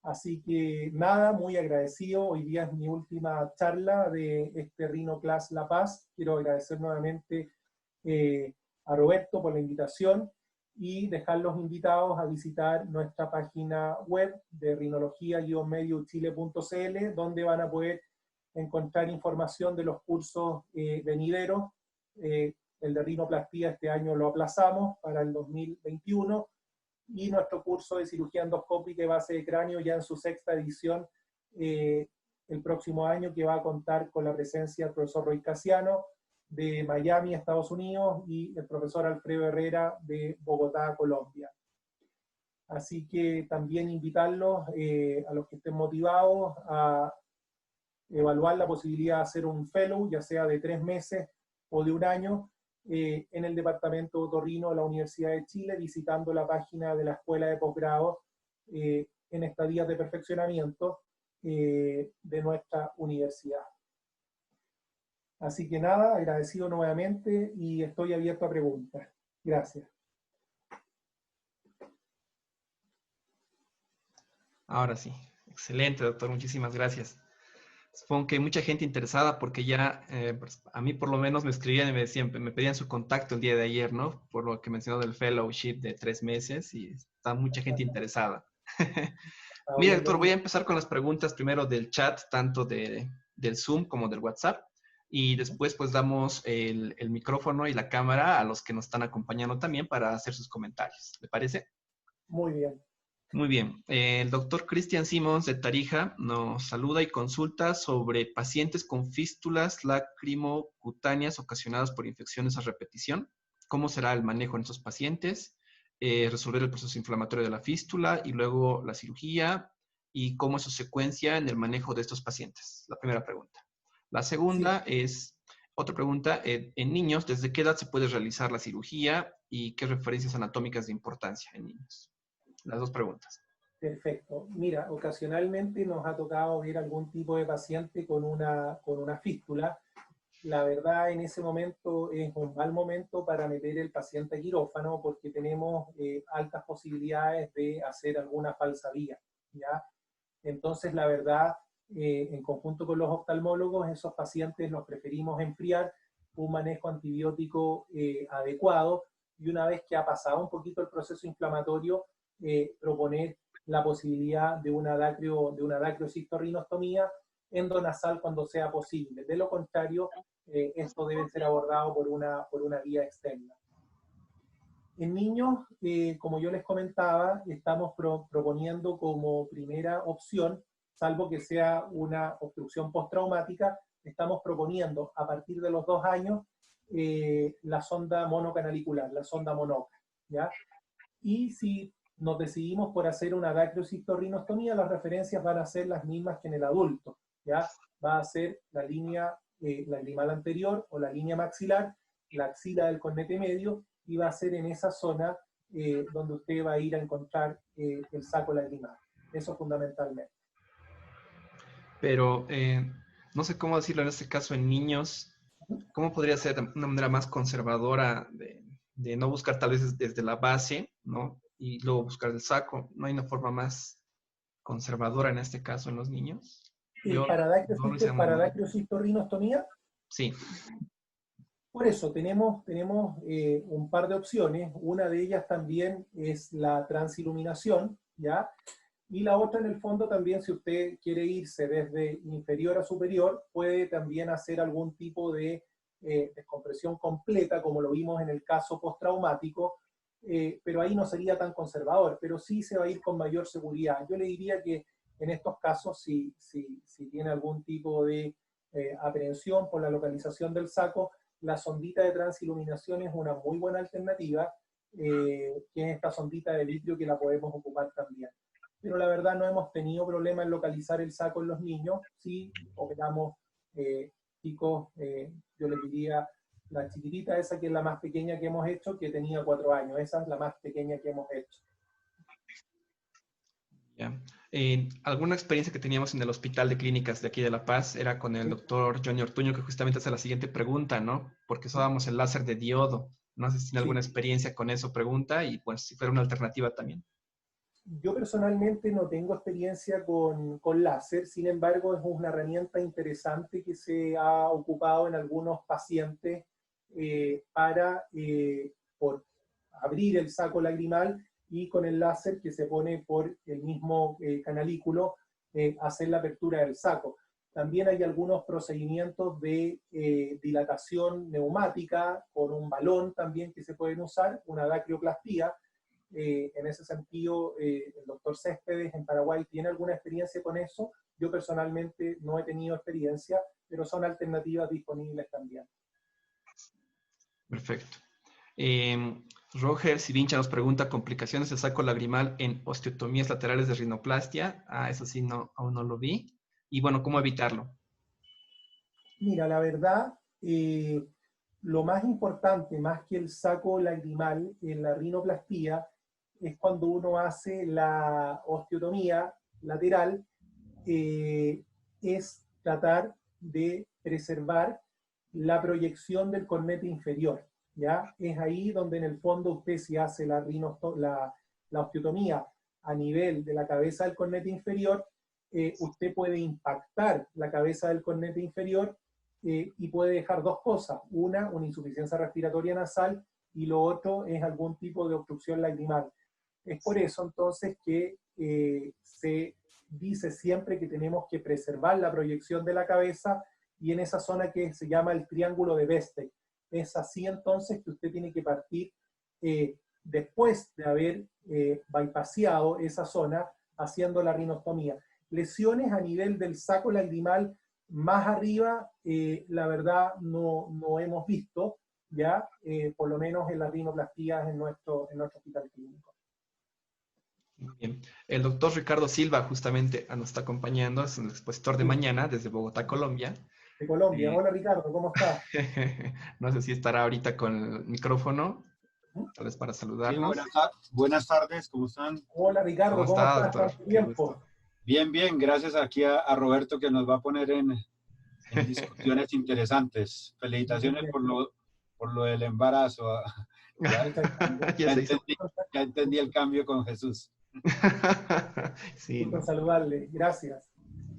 Así que nada, muy agradecido. Hoy día es mi última charla de este RhinoClass La Paz. Quiero agradecer nuevamente a Roberto por la invitación y dejarlos invitados a visitar nuestra página web de rinología-mediochile.cl, donde van a poder encontrar información de los cursos venideros. El de rinoplastía este año lo aplazamos para el 2021, y nuestro curso de cirugía endoscópica y base de cráneo ya en su sexta edición el próximo año, que va a contar con la presencia del profesor Roy Casiano de Miami, Estados Unidos, y el profesor Alfredo Herrera de Bogotá, Colombia. Así que también invitarlos a los que estén motivados a evaluar la posibilidad de hacer un fellow, ya sea de 3 meses o de 1 año, en el Departamento de Otorrino de la Universidad de Chile, visitando la página de la Escuela de Posgrado en estadías de perfeccionamiento de nuestra universidad. Así que nada, agradecido nuevamente y estoy abierto a preguntas. Gracias. Ahora sí. Excelente, doctor. Muchísimas gracias. Supongo que hay mucha gente interesada porque ya, pues, a mí por lo menos me escribían y me decían, me pedían su contacto el día de ayer, ¿no? Por lo que mencionó del fellowship de 3 meses y está mucha gente interesada. Mira, doctor, voy a empezar con las preguntas primero del chat, tanto del Zoom como del WhatsApp, y después pues damos el micrófono y la cámara a los que nos están acompañando también para hacer sus comentarios. ¿Le parece? Muy bien. Muy bien. El doctor Cristian Simons de Tarija nos saluda y consulta sobre pacientes con fístulas lacrimocutáneas ocasionadas por infecciones a repetición. ¿Cómo será el manejo en estos pacientes? Resolver el proceso inflamatorio de la fístula y luego la cirugía y cómo es su secuencia en el manejo de estos pacientes. La primera pregunta. La segunda es, otra pregunta, en niños, ¿desde qué edad se puede realizar la cirugía y qué referencias anatómicas de importancia en niños? Las 2 preguntas. Perfecto. Mira, ocasionalmente nos ha tocado ver algún tipo de paciente con una fístula. La verdad, en ese momento es un mal momento para meter el paciente a quirófano porque tenemos altas posibilidades de hacer alguna falsa vía, ¿ya? Entonces, la verdad, en conjunto con los oftalmólogos, esos pacientes los preferimos enfriar, un manejo antibiótico adecuado, y una vez que ha pasado un poquito el proceso inflamatorio, proponer la posibilidad de una dacriocistorrinostomía endonasal cuando sea posible. De lo contrario, esto debe ser abordado por una vía externa. En niños, como yo les comentaba, estamos proponiendo como primera opción, salvo que sea una obstrucción postraumática, estamos proponiendo a partir de los 2 años la sonda monocanalicular, la sonda Monoca, ¿ya? Y si nos decidimos por hacer una dacriocistorrinostomía, las referencias van a ser las mismas que en el adulto, ¿ya? Va a ser la línea lagrimal anterior o la línea maxilar, la axila del cornete medio, y va a ser en esa zona donde usted va a ir a encontrar el saco lagrimal. Eso fundamentalmente. Pero no sé cómo decirlo en este caso en niños. ¿Cómo podría ser de una manera más conservadora de no buscar tal vez desde la base, ¿no? Y luego buscar el saco? ¿No hay una forma más conservadora en este caso en los niños? Yo Para no lo hice muy mal. dacriocistorrinostomía, Sí. por eso tenemos un par de opciones. Una de ellas también es la transiluminación, ¿ya? Y la otra, en el fondo, también, si usted quiere irse desde inferior a superior, puede también hacer algún tipo de descompresión completa, como lo vimos en el caso postraumático, pero ahí no sería tan conservador, pero sí se va a ir con mayor seguridad. Yo le diría que en estos casos, si tiene algún tipo de aprehensión por la localización del saco, la sondita de transiluminación es una muy buena alternativa, que es esta sondita de litio que la podemos ocupar también. Pero la verdad no hemos tenido problema en localizar el saco en los niños. Sí operamos chicos, yo les diría, la chiquitita esa que es la más pequeña que hemos hecho, que tenía 4 años. Esa es la más pequeña que hemos hecho. Yeah. Alguna experiencia que teníamos en el Hospital de Clínicas de aquí de La Paz era con el doctor Johnny Ortuño, que justamente hace la siguiente pregunta, ¿no? Porque usábamos el láser de diodo. No sé si tiene alguna experiencia con eso, pregunta, y pues si fuera una alternativa también. Yo personalmente no tengo experiencia con láser, sin embargo es una herramienta interesante que se ha ocupado en algunos pacientes para por abrir el saco lagrimal y con el láser que se pone por el mismo canalículo hacer la apertura del saco. También hay algunos procedimientos de dilatación neumática con un balón también que se pueden usar, una dacrioplastía. En ese sentido, el doctor Céspedes en Paraguay tiene alguna experiencia con eso. Yo personalmente no he tenido experiencia, pero son alternativas disponibles también. Perfecto. Roger Sivincha nos pregunta, ¿complicaciones del saco lagrimal en osteotomías laterales de rinoplastia? Eso sí, no, aún no lo vi. Y bueno, ¿cómo evitarlo? Mira, la verdad, lo más importante, más que el saco lagrimal en la rinoplastía, es cuando uno hace la osteotomía lateral, es tratar de preservar la proyección del cornete inferior, ¿ya? Es ahí donde en el fondo usted si hace la osteotomía a nivel de la cabeza del cornete inferior, usted puede impactar la cabeza del cornete inferior y puede dejar dos cosas. Una insuficiencia respiratoria nasal y lo otro es algún tipo de obstrucción lagrimal. Es por eso entonces que se dice siempre que tenemos que preservar la proyección de la cabeza y en esa zona que se llama el triángulo de Beste. Es así entonces que usted tiene que partir después de haber bypaseado esa zona haciendo la rinostomía. Lesiones a nivel del saco lagrimal más arriba, la verdad no hemos visto, ya por lo menos en las rinoplastías en nuestro hospital clínico. Muy bien. El doctor Ricardo Silva justamente nos está acompañando, es un expositor de Sí, mañana desde Bogotá, Colombia. de Colombia. Eh, Hola Ricardo, ¿cómo estás? no sé si estará ahorita con el micrófono, tal vez para Sí, saludarnos. buenas tardes, ¿cómo están? Hola ¿Cómo Ricardo, ¿cómo está, estás? doctor? ¿Tanto Qué gusto. tiempo? Bien, bien, gracias aquí a Roberto que nos va a poner en discusiones interesantes. Muy Felicitaciones bien, por lo del embarazo. Ya, muchas Ya ya se hizo. entendí, ya entendí el cambio con Jesús. Sí, gusto en no. saludarle, gracias.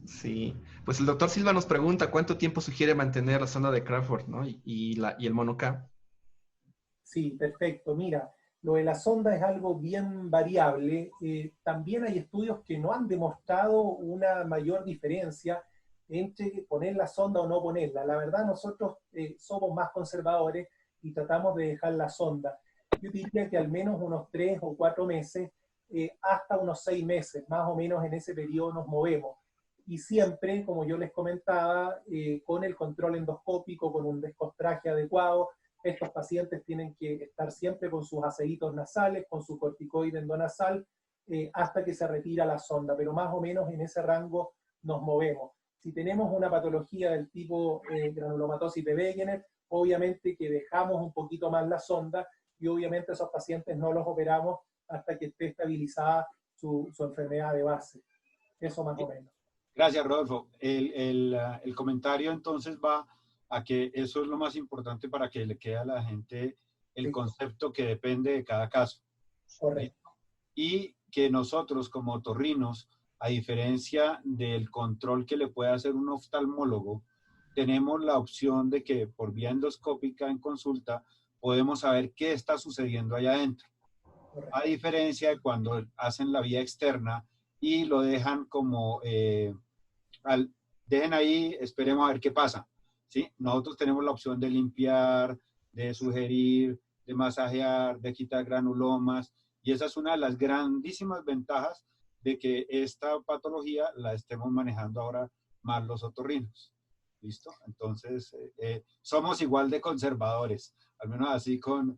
Sí. Pues el doctor Silva nos pregunta cuánto tiempo sugiere mantener la zona de Crawford, ¿no? Y el mono K. Sí, perfecto. Mira, lo de la sonda es algo bien variable. También hay estudios que no han demostrado una mayor diferencia entre poner la sonda o no ponerla. La verdad, nosotros somos más conservadores y tratamos de dejar la sonda. Yo diría que al menos unos 3 o 4 meses, hasta unos 6 meses, más o menos en ese periodo nos movemos. Y siempre, como yo les comentaba, con el control endoscópico, con un descostraje adecuado. Estos pacientes tienen que estar siempre con sus aceitos nasales, con su corticoide endonasal, hasta que se retira la sonda, pero más o menos en ese rango nos movemos. Si tenemos una patología del tipo granulomatosis de Wegener, obviamente que dejamos un poquito más la sonda y obviamente esos pacientes no los operamos hasta que esté estabilizada su enfermedad de base. Eso más o menos. Gracias, Rodolfo. El comentario entonces va a que eso es lo más importante para que le quede a la gente el Sí, concepto que depende de cada caso. correcto. Y que nosotros como otorrinos, a diferencia del control que le puede hacer un oftalmólogo, tenemos la opción de que por vía endoscópica en consulta podemos saber qué está sucediendo allá adentro. Correcto. A diferencia de cuando hacen la vía externa y lo dejan como, dejen ahí, esperemos a ver qué pasa. ¿Sí? Nosotros tenemos la opción de limpiar, de sugerir, de masajear, de quitar granulomas, y esa es una de las grandísimas ventajas de que esta patología la estemos manejando ahora más los otorrinos. ¿Listo? Entonces, somos igual de conservadores, al menos así con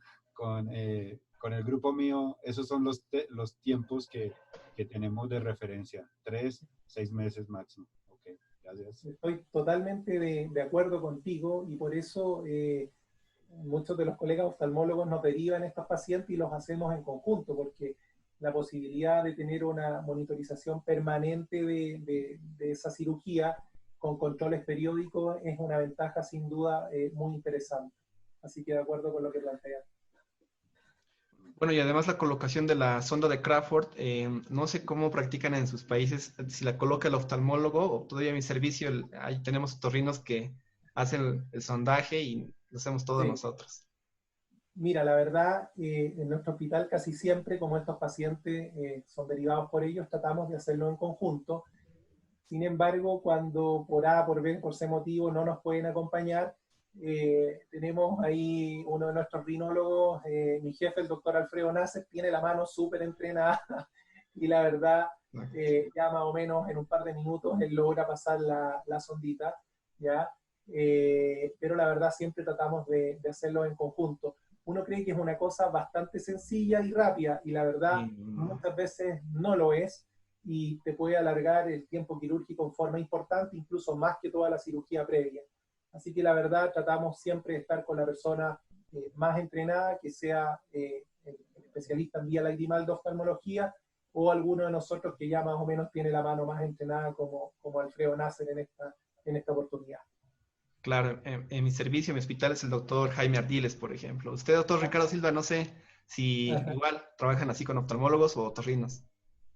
el grupo mío, esos son los tiempos que tenemos de referencia, 3, 6 meses máximo. Ok, gracias. Estoy totalmente de acuerdo contigo y por eso muchos de los colegas oftalmólogos nos derivan estos pacientes y los hacemos en conjunto, porque la posibilidad de tener una monitorización permanente de esa cirugía con controles periódicos es una ventaja sin duda muy interesante. Así que de acuerdo con lo que planteas. Bueno, y además la colocación de la sonda de Crawford, no sé cómo practican en sus países, si la coloca el oftalmólogo o todavía mi servicio, ahí tenemos otorrinos que hacen el sondaje y lo hacemos todos Sí. nosotros. Mira, la verdad, en nuestro hospital casi siempre, como estos pacientes son derivados por ellos, tratamos de hacerlo en conjunto. Sin embargo, cuando por A, por B, por C motivo no nos pueden acompañar, tenemos ahí uno de nuestros rinólogos, mi jefe, el doctor Alfredo Nasser, tiene la mano súper entrenada y la verdad, ya más o menos en un par de minutos él logra pasar la sondita, ¿ya? Pero la verdad siempre tratamos de hacerlo en conjunto. Uno cree que es una cosa bastante sencilla y rápida, y la verdad muchas veces no lo es, y te puede alargar el tiempo quirúrgico en forma importante, incluso más que toda la cirugía previa. Así que la verdad tratamos siempre de estar con la persona más entrenada, que sea el especialista en vía lagrimal de oftalmología, o alguno de nosotros que ya más o menos tiene la mano más entrenada como Alfredo Nasser en esta oportunidad. Claro, en mi servicio, en mi hospital es el doctor Jaime Ardiles, por ejemplo. Usted, doctor Ricardo Silva, no sé si Ajá. igual trabajan así con oftalmólogos o otorrinos.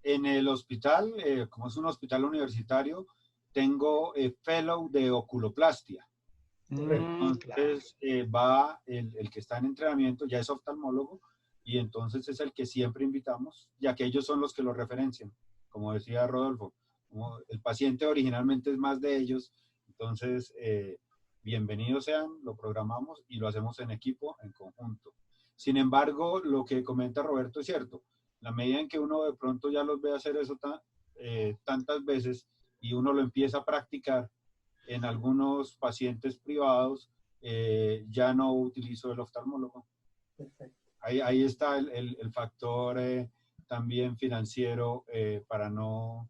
En el hospital, como es un hospital universitario, tengo fellow de oculoplastia. Claro. Entonces va el que está en entrenamiento, ya es oftalmólogo, y entonces es el que siempre invitamos, ya que ellos son los que lo referencian. Como decía Rodolfo, como el paciente originalmente es más de ellos, entonces bienvenidos sean, lo programamos y lo hacemos en equipo, en conjunto. Sin embargo, lo que comenta Roberto es cierto. La medida en que uno de pronto ya los ve hacer eso tantas veces y uno lo empieza a practicar, en algunos pacientes privados ya no utilizo el oftalmólogo. Perfecto. Ahí está el factor también financiero para no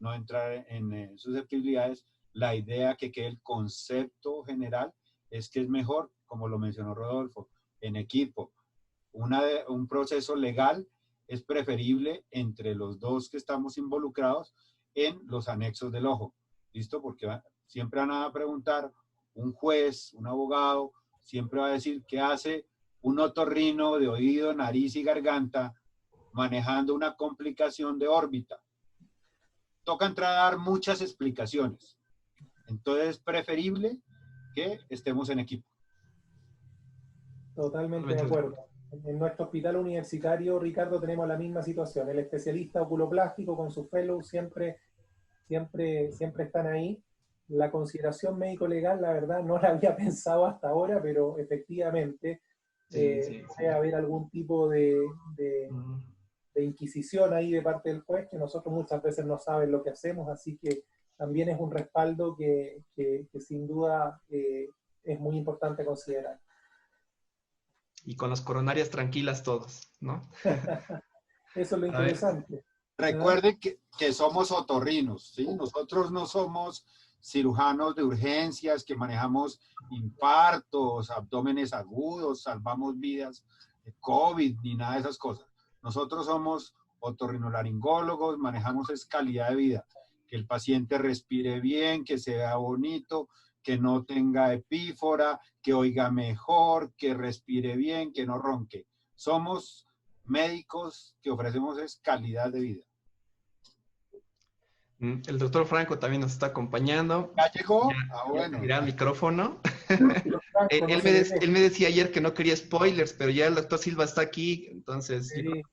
entrar en susceptibilidades. La idea que quede el concepto general es que es mejor, como lo mencionó Rodolfo, en equipo. Un proceso legal es preferible entre los dos que estamos involucrados en los anexos del ojo. ¿Listo? Porque siempre van a preguntar, un juez, un abogado, siempre va a decir qué hace un otorrino de oído, nariz y garganta manejando una complicación de órbita. Toca entrar a dar muchas explicaciones. Entonces es preferible que estemos en equipo. Totalmente de acuerdo. En nuestro hospital universitario, Ricardo, tenemos la misma situación. El especialista oculoplástico con su fellow siempre están ahí. La consideración médico-legal, la verdad, no la había pensado hasta ahora, pero efectivamente puede haber algún tipo de inquisición ahí de parte del juez, que nosotros muchas veces no saben lo que hacemos, así que también es un respaldo que sin duda es muy importante considerar. Y con las coronarias tranquilas todos, ¿no? Eso es lo A ver, interesante. Recuerden que somos otorrinos, ¿sí? Nosotros no somos cirujanos de urgencias que manejamos infartos, abdómenes agudos, salvamos vidas de COVID, ni nada de esas cosas. Nosotros somos otorrinolaringólogos, manejamos es calidad de vida, que el paciente respire bien, que se vea bonito, que no tenga epífora, que oiga mejor, que respire bien, que no ronque. Somos médicos que ofrecemos es calidad de vida. el doctor Franco también nos está acompañando. ¿Ya llegó? Ya Bueno. tendrá el micrófono. Franco, no se le ve. Él me decía ayer que no quería spoilers, pero ya el doctor Silva está aquí, entonces yo creo Sí. que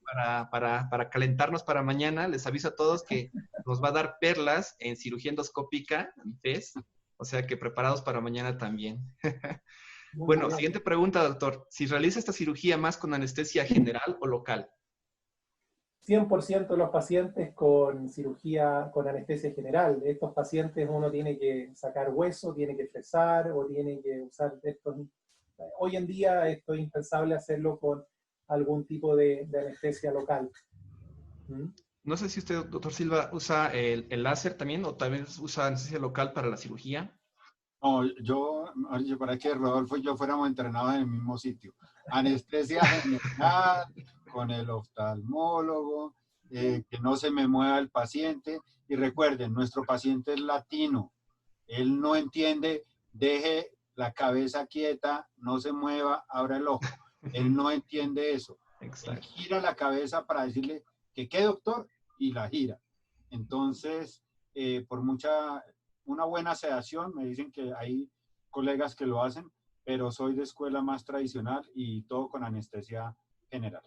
para calentarnos para mañana, les aviso a todos que nos va a dar perlas en cirugía endoscópica, PES, o sea que preparados para mañana también. Muy Bueno, bien. siguiente pregunta, doctor. ¿Si realiza esta cirugía más con anestesia general o local? 100% de los pacientes con cirugía con anestesia general. De estos pacientes uno tiene que sacar hueso, tiene que fresar o tiene que usar estos. Hoy en día esto es impensable hacerlo con algún tipo de anestesia local. ¿Mm? No sé si usted, doctor Silva, usa el láser también o también usa anestesia local para la cirugía. No, para que Rodolfo y yo fuéramos entrenados en el mismo sitio. Anestesia general, con el oftalmólogo, que no se me mueva el paciente. Y recuerden, nuestro paciente es latino. Él no entiende, deje la cabeza quieta, no se mueva, abra el ojo. Él no entiende eso. Exacto. gira la cabeza para decirle que qué doctor, y la gira. Entonces, por una buena sedación, me dicen que hay colegas que lo hacen, pero soy de escuela más tradicional y todo con anestesia general.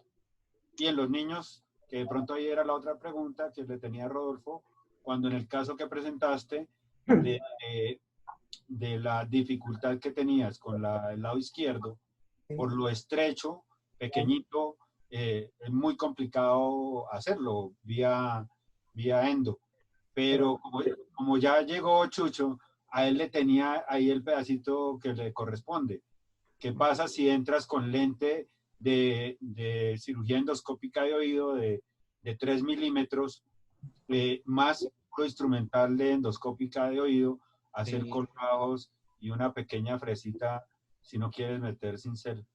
Y en los niños, que de pronto ahí era la otra pregunta que le tenía a Rodolfo, cuando en el caso que presentaste de la dificultad que tenías con el lado izquierdo, por lo estrecho, pequeñito, es muy complicado hacerlo vía endo. Pero como ya llegó Chucho, a él le tenía ahí el pedacito que le corresponde. ¿Qué pasa si entras con lente de cirugía endoscópica de oído de 3 milímetros, más lo instrumental de endoscópica de oído, hacer Sí. colgados y una pequeña fresita si no quieres meter cincel?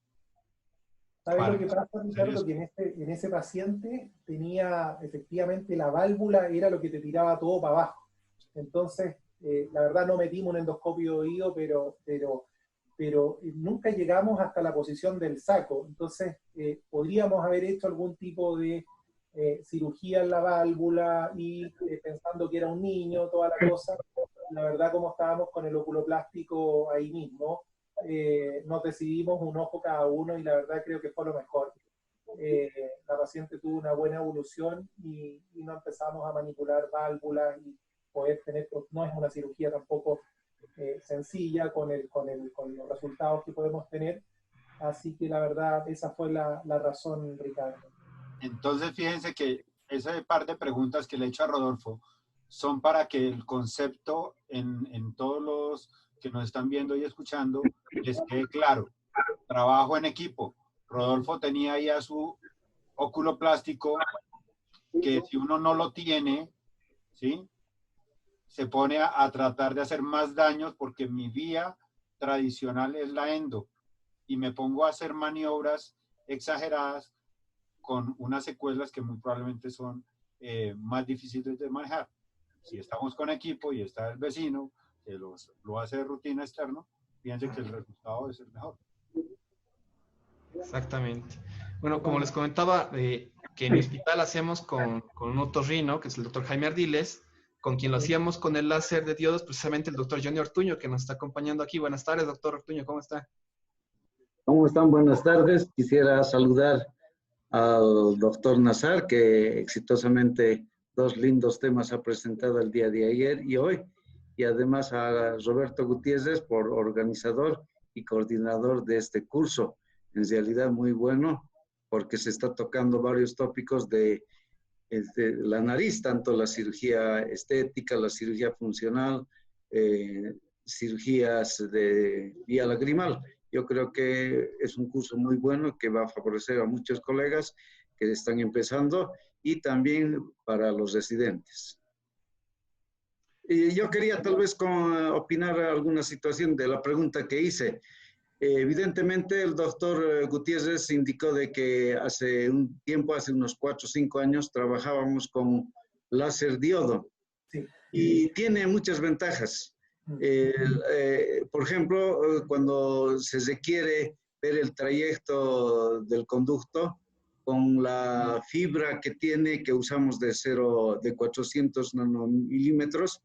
¿Sabes lo que pasa, Ricardo? Que en ese paciente tenía efectivamente la válvula, era lo que te tiraba todo para abajo. Entonces, la verdad no metimos un endoscopio de oído, pero nunca llegamos hasta la posición del saco. Entonces, podríamos haber hecho algún tipo de cirugía en la válvula y pensando que era un niño, toda la cosa. La verdad, como estábamos con el oculoplástico ahí mismo, nos decidimos un ojo cada uno y la verdad creo que fue lo mejor. La paciente tuvo una buena evolución y no empezamos a manipular válvulas y poder tener, no es una cirugía tampoco sencilla con los resultados que podemos tener, así que la verdad esa fue la razón, Ricardo. Entonces, fíjense que ese par de preguntas que le he hecho a Rodolfo son para que el concepto en todos los que nos están viendo y escuchando les quede claro. Trabajo en equipo. Rodolfo tenía ya su óculo plástico que si uno no lo tiene, ¿sí?, se pone a tratar de hacer más daños porque mi vía tradicional es la endo y me pongo a hacer maniobras exageradas con unas secuelas que muy probablemente son más difíciles de manejar. Si estamos con equipo y está el vecino que lo hace de rutina externo, fíjense que el resultado es el mejor. Exactamente. Bueno, como les comentaba, que en mi hospital hacemos con un otorrino, que es el doctor Jaime Ardiles, con quien lo hacíamos con el láser de diodos, precisamente el doctor Johnny Ortuño, que nos está acompañando aquí. Buenas tardes, doctor Ortuño, ¿cómo está? ¿Cómo están? Buenas tardes. Quisiera saludar al doctor Nazar, que exitosamente 2 lindos temas ha presentado el día de ayer y hoy, y además a Roberto Gutiérrez por organizador y coordinador de este curso. En realidad muy bueno, porque se está tocando varios tópicos de la nariz, tanto la cirugía estética, la cirugía funcional, cirugías de vía lagrimal. Yo creo que es un curso muy bueno que va a favorecer a muchos colegas que están empezando y también para los residentes. Y yo quería tal vez opinar alguna situación de la pregunta que hice. Evidentemente el doctor Gutiérrez indicó de que hace un tiempo, hace unos 4 o 5 años, trabajábamos con láser diodo. Sí. Y tiene muchas ventajas. Por ejemplo, cuando se requiere ver el trayecto del conducto, con la fibra que tiene, que usamos de 400 nanomilímetros,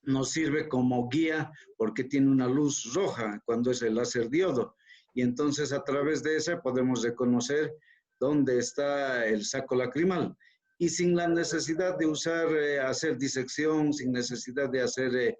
nos sirve como guía porque tiene una luz roja cuando es el láser diodo. Y entonces a través de esa podemos reconocer dónde está el saco lacrimal. Y sin la necesidad de hacer disección, sin necesidad de hacer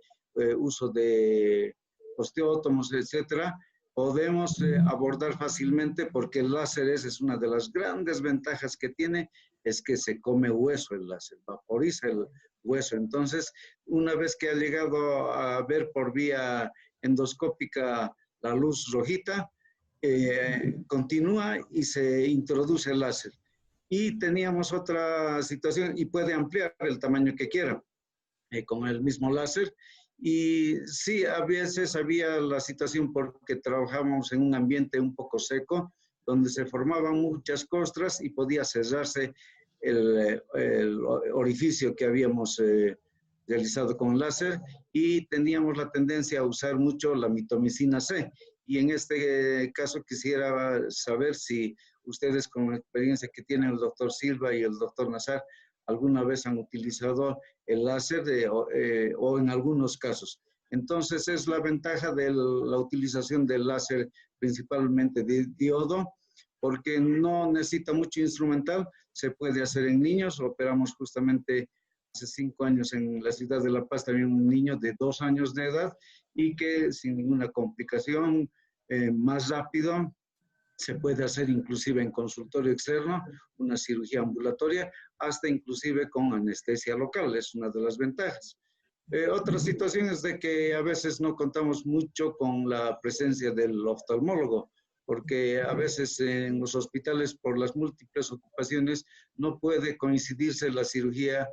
uso de osteótomos, etcétera, podemos abordar fácilmente porque el láser es una de las grandes ventajas que tiene, es que se come hueso el láser, vaporiza el hueso. Entonces, una vez que ha llegado a ver por vía endoscópica la luz rojita, continúa y se introduce el láser. Y teníamos otra situación, y puede ampliar el tamaño que quiera con el mismo láser. Y sí, a veces había la situación porque trabajábamos en un ambiente un poco seco, donde se formaban muchas costras y podía cerrarse el orificio que habíamos realizado con láser, y teníamos la tendencia a usar mucho la mitomicina C. Y en este caso quisiera saber si ustedes, con la experiencia que tienen el doctor Silva y el doctor Nazar, alguna vez han utilizado el láser o en algunos casos. Entonces es la ventaja de la utilización del láser, principalmente de diodo, porque no necesita mucho instrumental, se puede hacer en niños. Operamos justamente hace 5 años en la ciudad de La Paz también un niño de 2 años de edad y que sin ninguna complicación, más rápido, se puede hacer inclusive en consultorio externo, una cirugía ambulatoria, hasta inclusive con anestesia local, es una de las ventajas. Otra situación es de que a veces no contamos mucho con la presencia del oftalmólogo, porque a veces en los hospitales, por las múltiples ocupaciones, no puede coincidirse la cirugía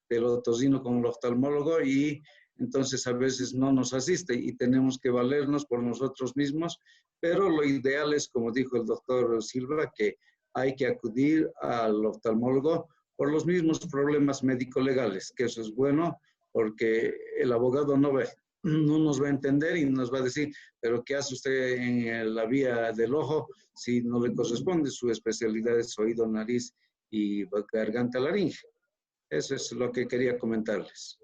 del otorrino con el oftalmólogo y entonces a veces no nos asiste y tenemos que valernos por nosotros mismos, pero lo ideal es, como dijo el doctor Silva, que hay que acudir al oftalmólogo por los mismos problemas médico-legales, que eso es bueno, porque el abogado no nos va a entender y nos va a decir, pero ¿qué hace usted en la vía del ojo si no le corresponde? Su especialidad es oído, nariz y garganta, laringe. Eso es lo que quería comentarles.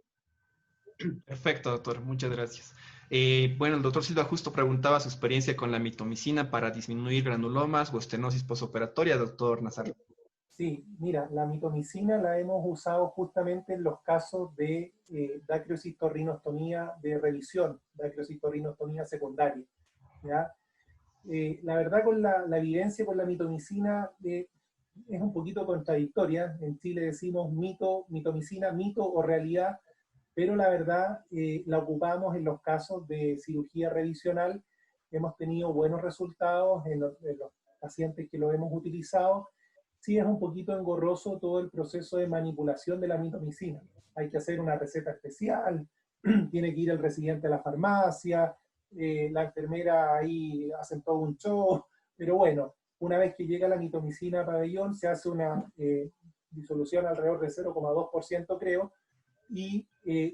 Perfecto, doctor. Muchas gracias. Bueno, el doctor Silva justo preguntaba su experiencia con la mitomicina para disminuir granulomas o estenosis posoperatoria, doctor Nazar. Sí, mira, la mitomicina la hemos usado justamente en los casos de dacriocitorrinostomía de revisión, dacriocitorrinostomía secundaria, ¿ya? La verdad, con la evidencia con la mitomicina es un poquito contradictoria. En Chile decimos mitomicina, mito o realidad, pero la verdad la ocupamos en los casos de cirugía revisional. Hemos tenido buenos resultados en los pacientes que lo hemos utilizado. Sí es un poquito engorroso todo el proceso de manipulación de la mitomicina. Hay que hacer una receta especial, tiene que ir el residente a la farmacia, la enfermera ahí hacen todo un show, pero bueno, una vez que llega la mitomicina a pabellón, se hace una disolución alrededor de 0,2%, creo, y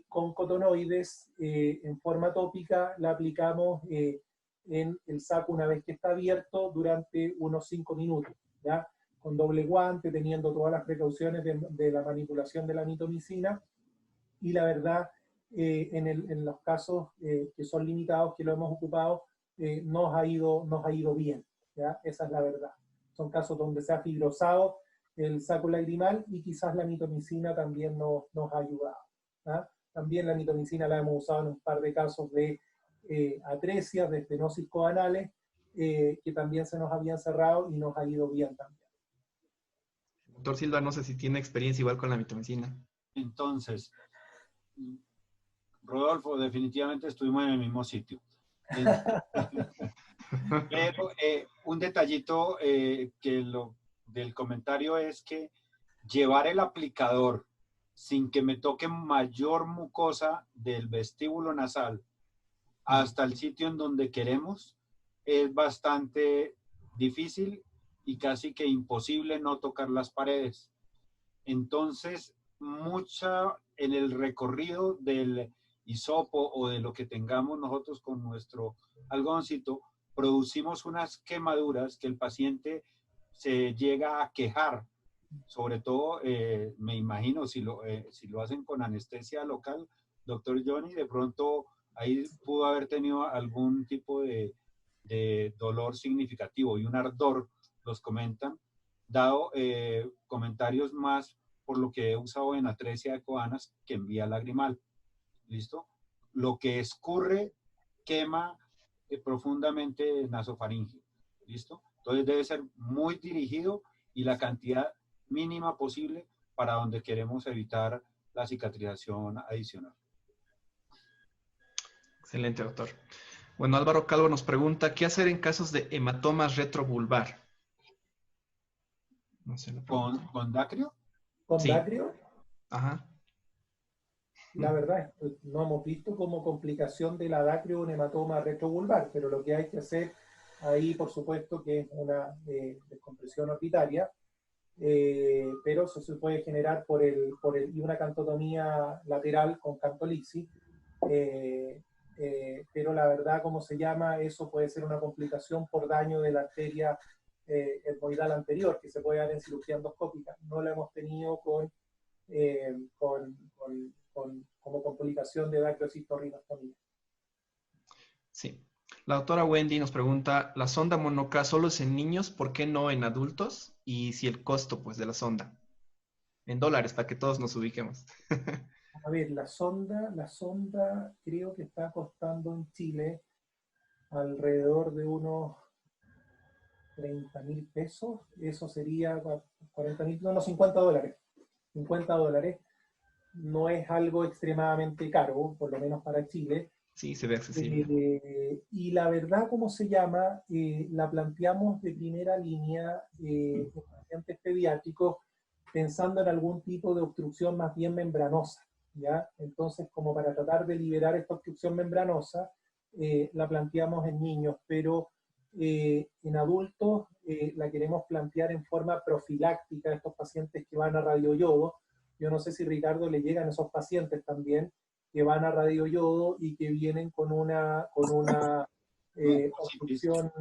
con cotonoides en forma tópica la aplicamos en el saco una vez que está abierto durante unos 5 minutos, ¿ya? Con doble guante, teniendo todas las precauciones de la manipulación de la mitomicina, y la verdad, en los casos que son limitados, que lo hemos ocupado, nos ha ido bien, ¿ya? Esa es la verdad. Son casos donde se ha fibrosado el saco lagrimal y quizás la mitomicina también nos ha ayudado, ¿ya? También la mitomicina la hemos usado en un par de casos de atresias, de estenosis coanales, que también se nos habían cerrado y nos ha ido bien también. Doctor Silva, no sé si tiene experiencia igual con la mitomicina. Entonces, Rodolfo, definitivamente estuvimos en el mismo sitio. Pero un detallito del comentario es que llevar el aplicador sin que me toque mayor mucosa del vestíbulo nasal hasta el sitio en donde queremos es bastante difícil y casi que imposible no tocar las paredes. Entonces, en el recorrido del hisopo o de lo que tengamos nosotros con nuestro algodoncito, producimos unas quemaduras que el paciente se llega a quejar. Sobre todo, me imagino, si lo hacen con anestesia local, doctor Johnny, de pronto ahí pudo haber tenido algún tipo de dolor significativo y un ardor, los comentan, dado comentarios más por lo que he usado en atresia de coanas que en vía lagrimal. ¿Listo? Lo que escurre quema profundamente nasofaringeo. ¿Listo? Entonces debe ser muy dirigido y la cantidad mínima posible para donde queremos evitar la cicatrización adicional. Excelente, doctor. Bueno, Álvaro Calvo nos pregunta, ¿qué hacer en casos de hematomas retrovulvar? No sé, ¿Con dacrio? ¿Con sí. dacrio? Ajá. La verdad, no hemos visto como complicación de la dacrio un hematoma retrovulvar, pero lo que hay que hacer ahí, por supuesto, que es una descompresión orbitaria, pero eso se puede generar y una cantotomía lateral con cantolixis. pero la verdad, ¿cómo se llama? Eso puede ser una complicación por daño de la arteria etmoidal anterior, que se puede dar en cirugía endoscópica. No la hemos tenido como complicación de dacriocistorrinostomía. Sí. La doctora Wendy nos pregunta, ¿la sonda Monoca solo es en niños? ¿Por qué no en adultos? Y si el costo, pues, de la sonda. En dólares, para que todos nos ubiquemos. A ver, la sonda creo que está costando en Chile alrededor de unos 30.000 pesos. Eso sería 40.000, no, $50. $50 no es algo extremadamente caro, por lo menos para Chile. Sí, se ve accesible. Y la verdad, ¿cómo se llama? La planteamos de primera línea en pacientes pediátricos pensando en algún tipo de obstrucción más bien membranosa, ¿ya? Entonces, como para tratar de liberar esta obstrucción membranosa, la planteamos en niños, pero en adultos la queremos plantear en forma profiláctica a estos pacientes que van a radioyodo. Yo no sé si Ricardo le llegan esos pacientes también, que van a radioyodo y que vienen con una obstrucción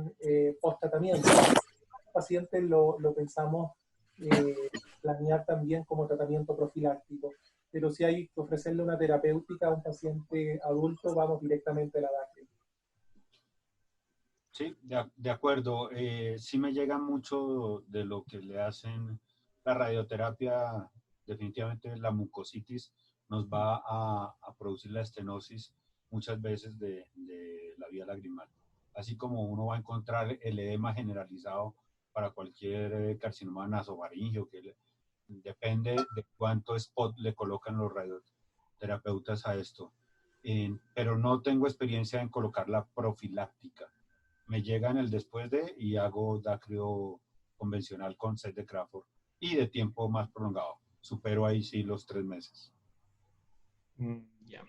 post-tratamiento. Los pacientes lo pensamos planear también como tratamiento profiláctico. Pero si hay que ofrecerle una terapéutica a un paciente adulto, vamos directamente a la DACRE. Sí, de acuerdo. Sí me llega mucho de lo que le hacen la radioterapia. Definitivamente la mucositis nos va a producir la estenosis muchas veces de la vía lagrimal. Así como uno va a encontrar el edema generalizado para cualquier carcinoma nasofaríngeo, que depende de cuánto spot le colocan los radioterapeutas a esto. Pero no tengo experiencia en colocar la profiláctica. Me llegan el después de y hago dacrio convencional con set de Crawford y de tiempo más prolongado. Supero ahí sí los 3 meses. Ya.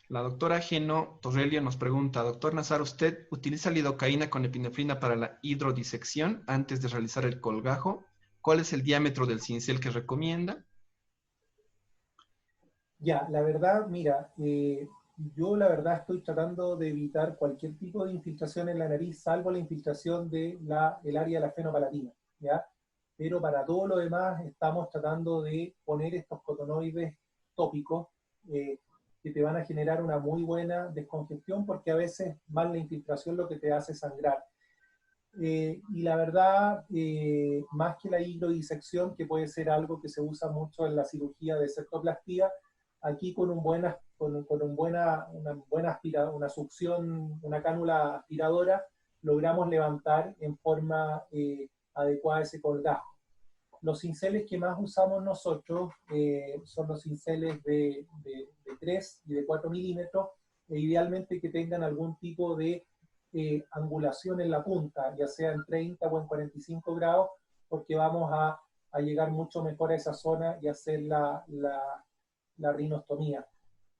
La doctora Geno Torrelio nos pregunta, doctor Nazar, ¿usted utiliza lidocaína con epinefrina para la hidrodisección antes de realizar el colgajo? ¿Cuál es el diámetro del cincel que recomienda? Ya, la verdad, mira, yo la verdad estoy tratando de evitar cualquier tipo de infiltración en la nariz, salvo la infiltración del área de la fenopalatina, ¿ya? Pero para todo lo demás estamos tratando de poner estos cotonoides tópicos que te van a generar una muy buena descongestión porque a veces más la infiltración lo que te hace sangrar. Y la verdad, más que la hidrodisección, que puede ser algo que se usa mucho en la cirugía de septoplastía, aquí con una buena succión, una cánula aspiradora, logramos levantar en forma adecuada ese colgajo. Los cinceles que más usamos nosotros son los cinceles de 3 y de 4 milímetros, e idealmente que tengan algún tipo de angulación en la punta, ya sea en 30 o en 45 grados, porque vamos a llegar mucho mejor a esa zona y hacer la rinostomía.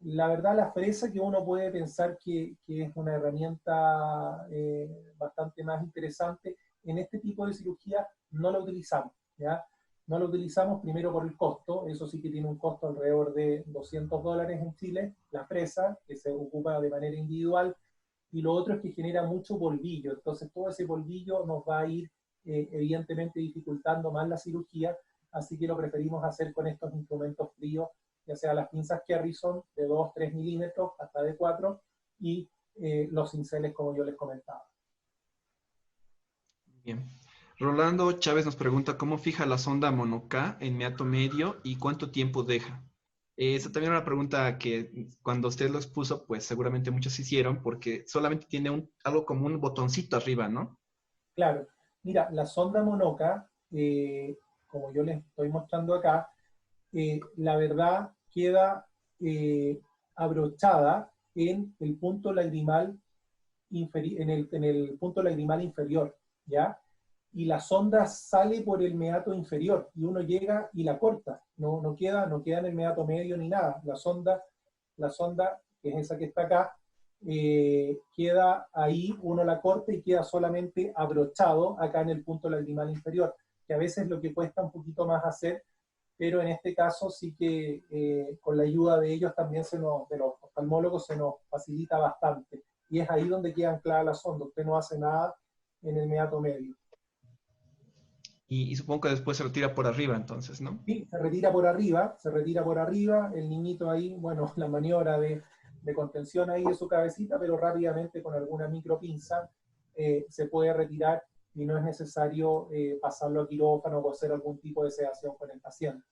La verdad, la fresa, que uno puede pensar que es una herramienta bastante más interesante, en este tipo de cirugía no la utilizamos, ¿ya? No la utilizamos primero por el costo, eso sí que tiene un costo alrededor de $200 en Chile, la fresa, que se ocupa de manera individual, y lo otro es que genera mucho polvillo, entonces todo ese polvillo nos va a ir evidentemente dificultando más la cirugía, así que lo preferimos hacer con estos instrumentos fríos, ya sea las pinzas Kerrison de 2-3 milímetros hasta de 4 y los cinceles como yo les comentaba. Bien. Rolando Chávez nos pregunta, ¿cómo fija la sonda Monoca en meato medio y cuánto tiempo deja? Esa también era una pregunta que cuando usted los puso, pues seguramente muchos hicieron, porque solamente tiene algo como un botoncito arriba, ¿no? Claro. Mira, la sonda Monoca, como yo les estoy mostrando acá, la verdad queda abrochada en el punto lagrimal en el punto lagrimal inferior, ¿ya? Y la sonda sale por el meato inferior y uno llega y la corta, no queda en el meato medio ni nada. La sonda, que es esa que está acá, queda ahí, uno la corta y queda solamente abrochado acá en el punto lagrimal inferior, que a veces lo que cuesta un poquito más hacer, pero en este caso sí que con la ayuda de ellos también de los oftalmólogos se nos facilita bastante. Y es ahí donde queda anclada la sonda, usted no hace nada en el meato medio. Y supongo que después se retira por arriba, entonces, ¿no? Sí, se retira por arriba, el niñito ahí, bueno, la maniobra de contención ahí de su cabecita, pero rápidamente con alguna micropinza se puede retirar y no es necesario pasarlo a quirófano o hacer algún tipo de sedación con el paciente.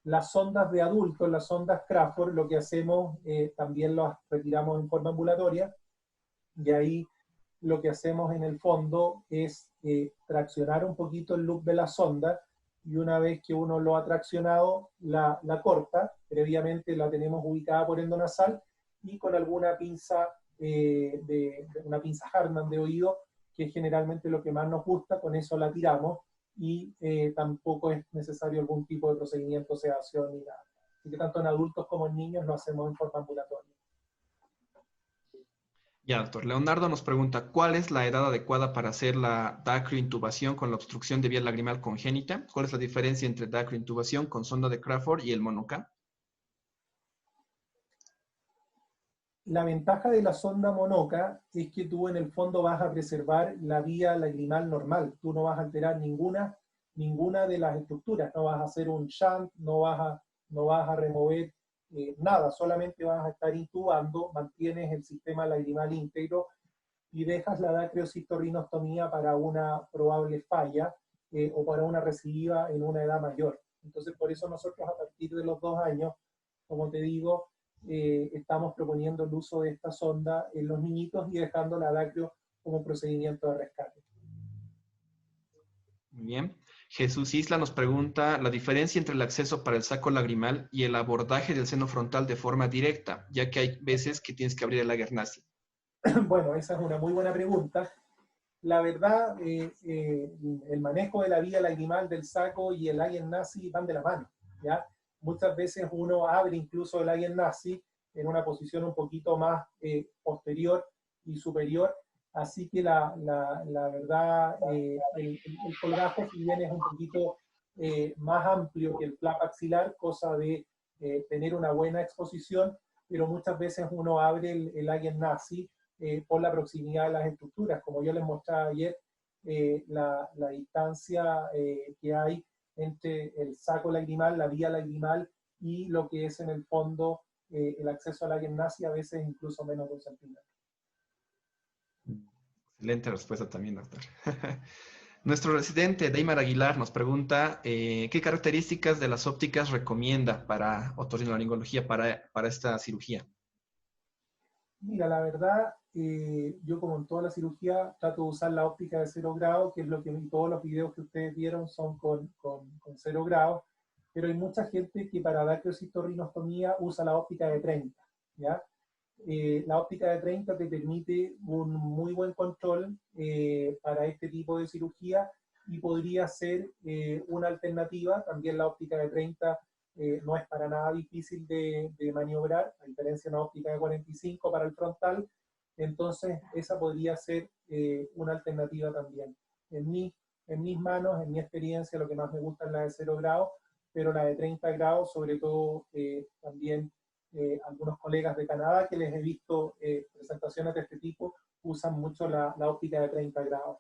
Las sondas de adultos, las sondas Crawford, lo que hacemos también las retiramos en forma ambulatoria, y ahí lo que hacemos en el fondo es traccionar un poquito el loop de la sonda, y una vez que uno lo ha traccionado, la corta, previamente la tenemos ubicada por endonasal, y con alguna pinza, una pinza Hartmann de oído, que es generalmente lo que más nos gusta, con eso la tiramos, y tampoco es necesario algún tipo de procedimiento de sedación ni nada. Así que tanto en adultos como en niños lo hacemos en forma ambulatoria. Ya, doctor. Leonardo nos pregunta, ¿cuál es la edad adecuada para hacer la dacrointubación con la obstrucción de vía lagrimal congénita? ¿Cuál es la diferencia entre dacrointubación con sonda de Crawford y el mono-K? La ventaja de la sonda monoca es que tú en el fondo vas a preservar la vía lagrimal normal. Tú no vas a alterar ninguna de las estructuras. No vas a hacer un shunt, no vas a remover nada. Solamente vas a estar intubando, mantienes el sistema lagrimal íntegro y dejas la dacriocistorrinostomía para una probable falla o para una recidiva en una edad mayor. Entonces, por eso nosotros a partir de los 2 años, como te digo, estamos proponiendo el uso de esta sonda en los niñitos y dejando la dacrio como procedimiento de rescate. Muy bien. Jesús Isla nos pregunta la diferencia entre el acceso para el saco lagrimal y el abordaje del seno frontal de forma directa, ya que hay veces que tienes que abrir el Lager Nazi. Bueno, esa es una muy buena pregunta. La verdad, el manejo de la vía lagrimal del saco y el Lager Nazi van de la mano, ¿ya? Muchas veces uno abre incluso el Lager Nazi en una posición un poquito más posterior y superior, así que la verdad, el colgajo, si bien es un poquito más amplio que el flap axilar, cosa de tener una buena exposición, pero muchas veces uno abre el Lager Nazi por la proximidad de las estructuras. Como yo les mostraba ayer, la distancia que hay entre el saco lagrimal, la vía lagrimal y lo que es en el fondo el acceso al Lager Nazi, a veces incluso menos de 1 centímetro. Excelente respuesta también, doctor. Nuestro residente, Deimar Aguilar, nos pregunta ¿qué características de las ópticas recomienda para otorrinolaringología para esta cirugía? Mira, la verdad, yo como en toda la cirugía trato de usar la óptica de 0 grados, que es lo que todos los videos que ustedes vieron son con 0 grados, pero hay mucha gente que para dacriocistorrinostomía usa la óptica de 30, ¿ya? La óptica de 30 te permite un muy buen control para este tipo de cirugía y podría ser una alternativa. También la óptica de 30 no es para nada difícil de maniobrar, a diferencia de una óptica de 45 para el frontal. Entonces, esa podría ser una alternativa también. En mis manos, en mi experiencia, lo que más me gusta es la de 0 grados, pero la de 30 grados, sobre todo también algunos colegas de Canadá que les he visto presentaciones de este tipo, usan mucho la óptica de 30 grados.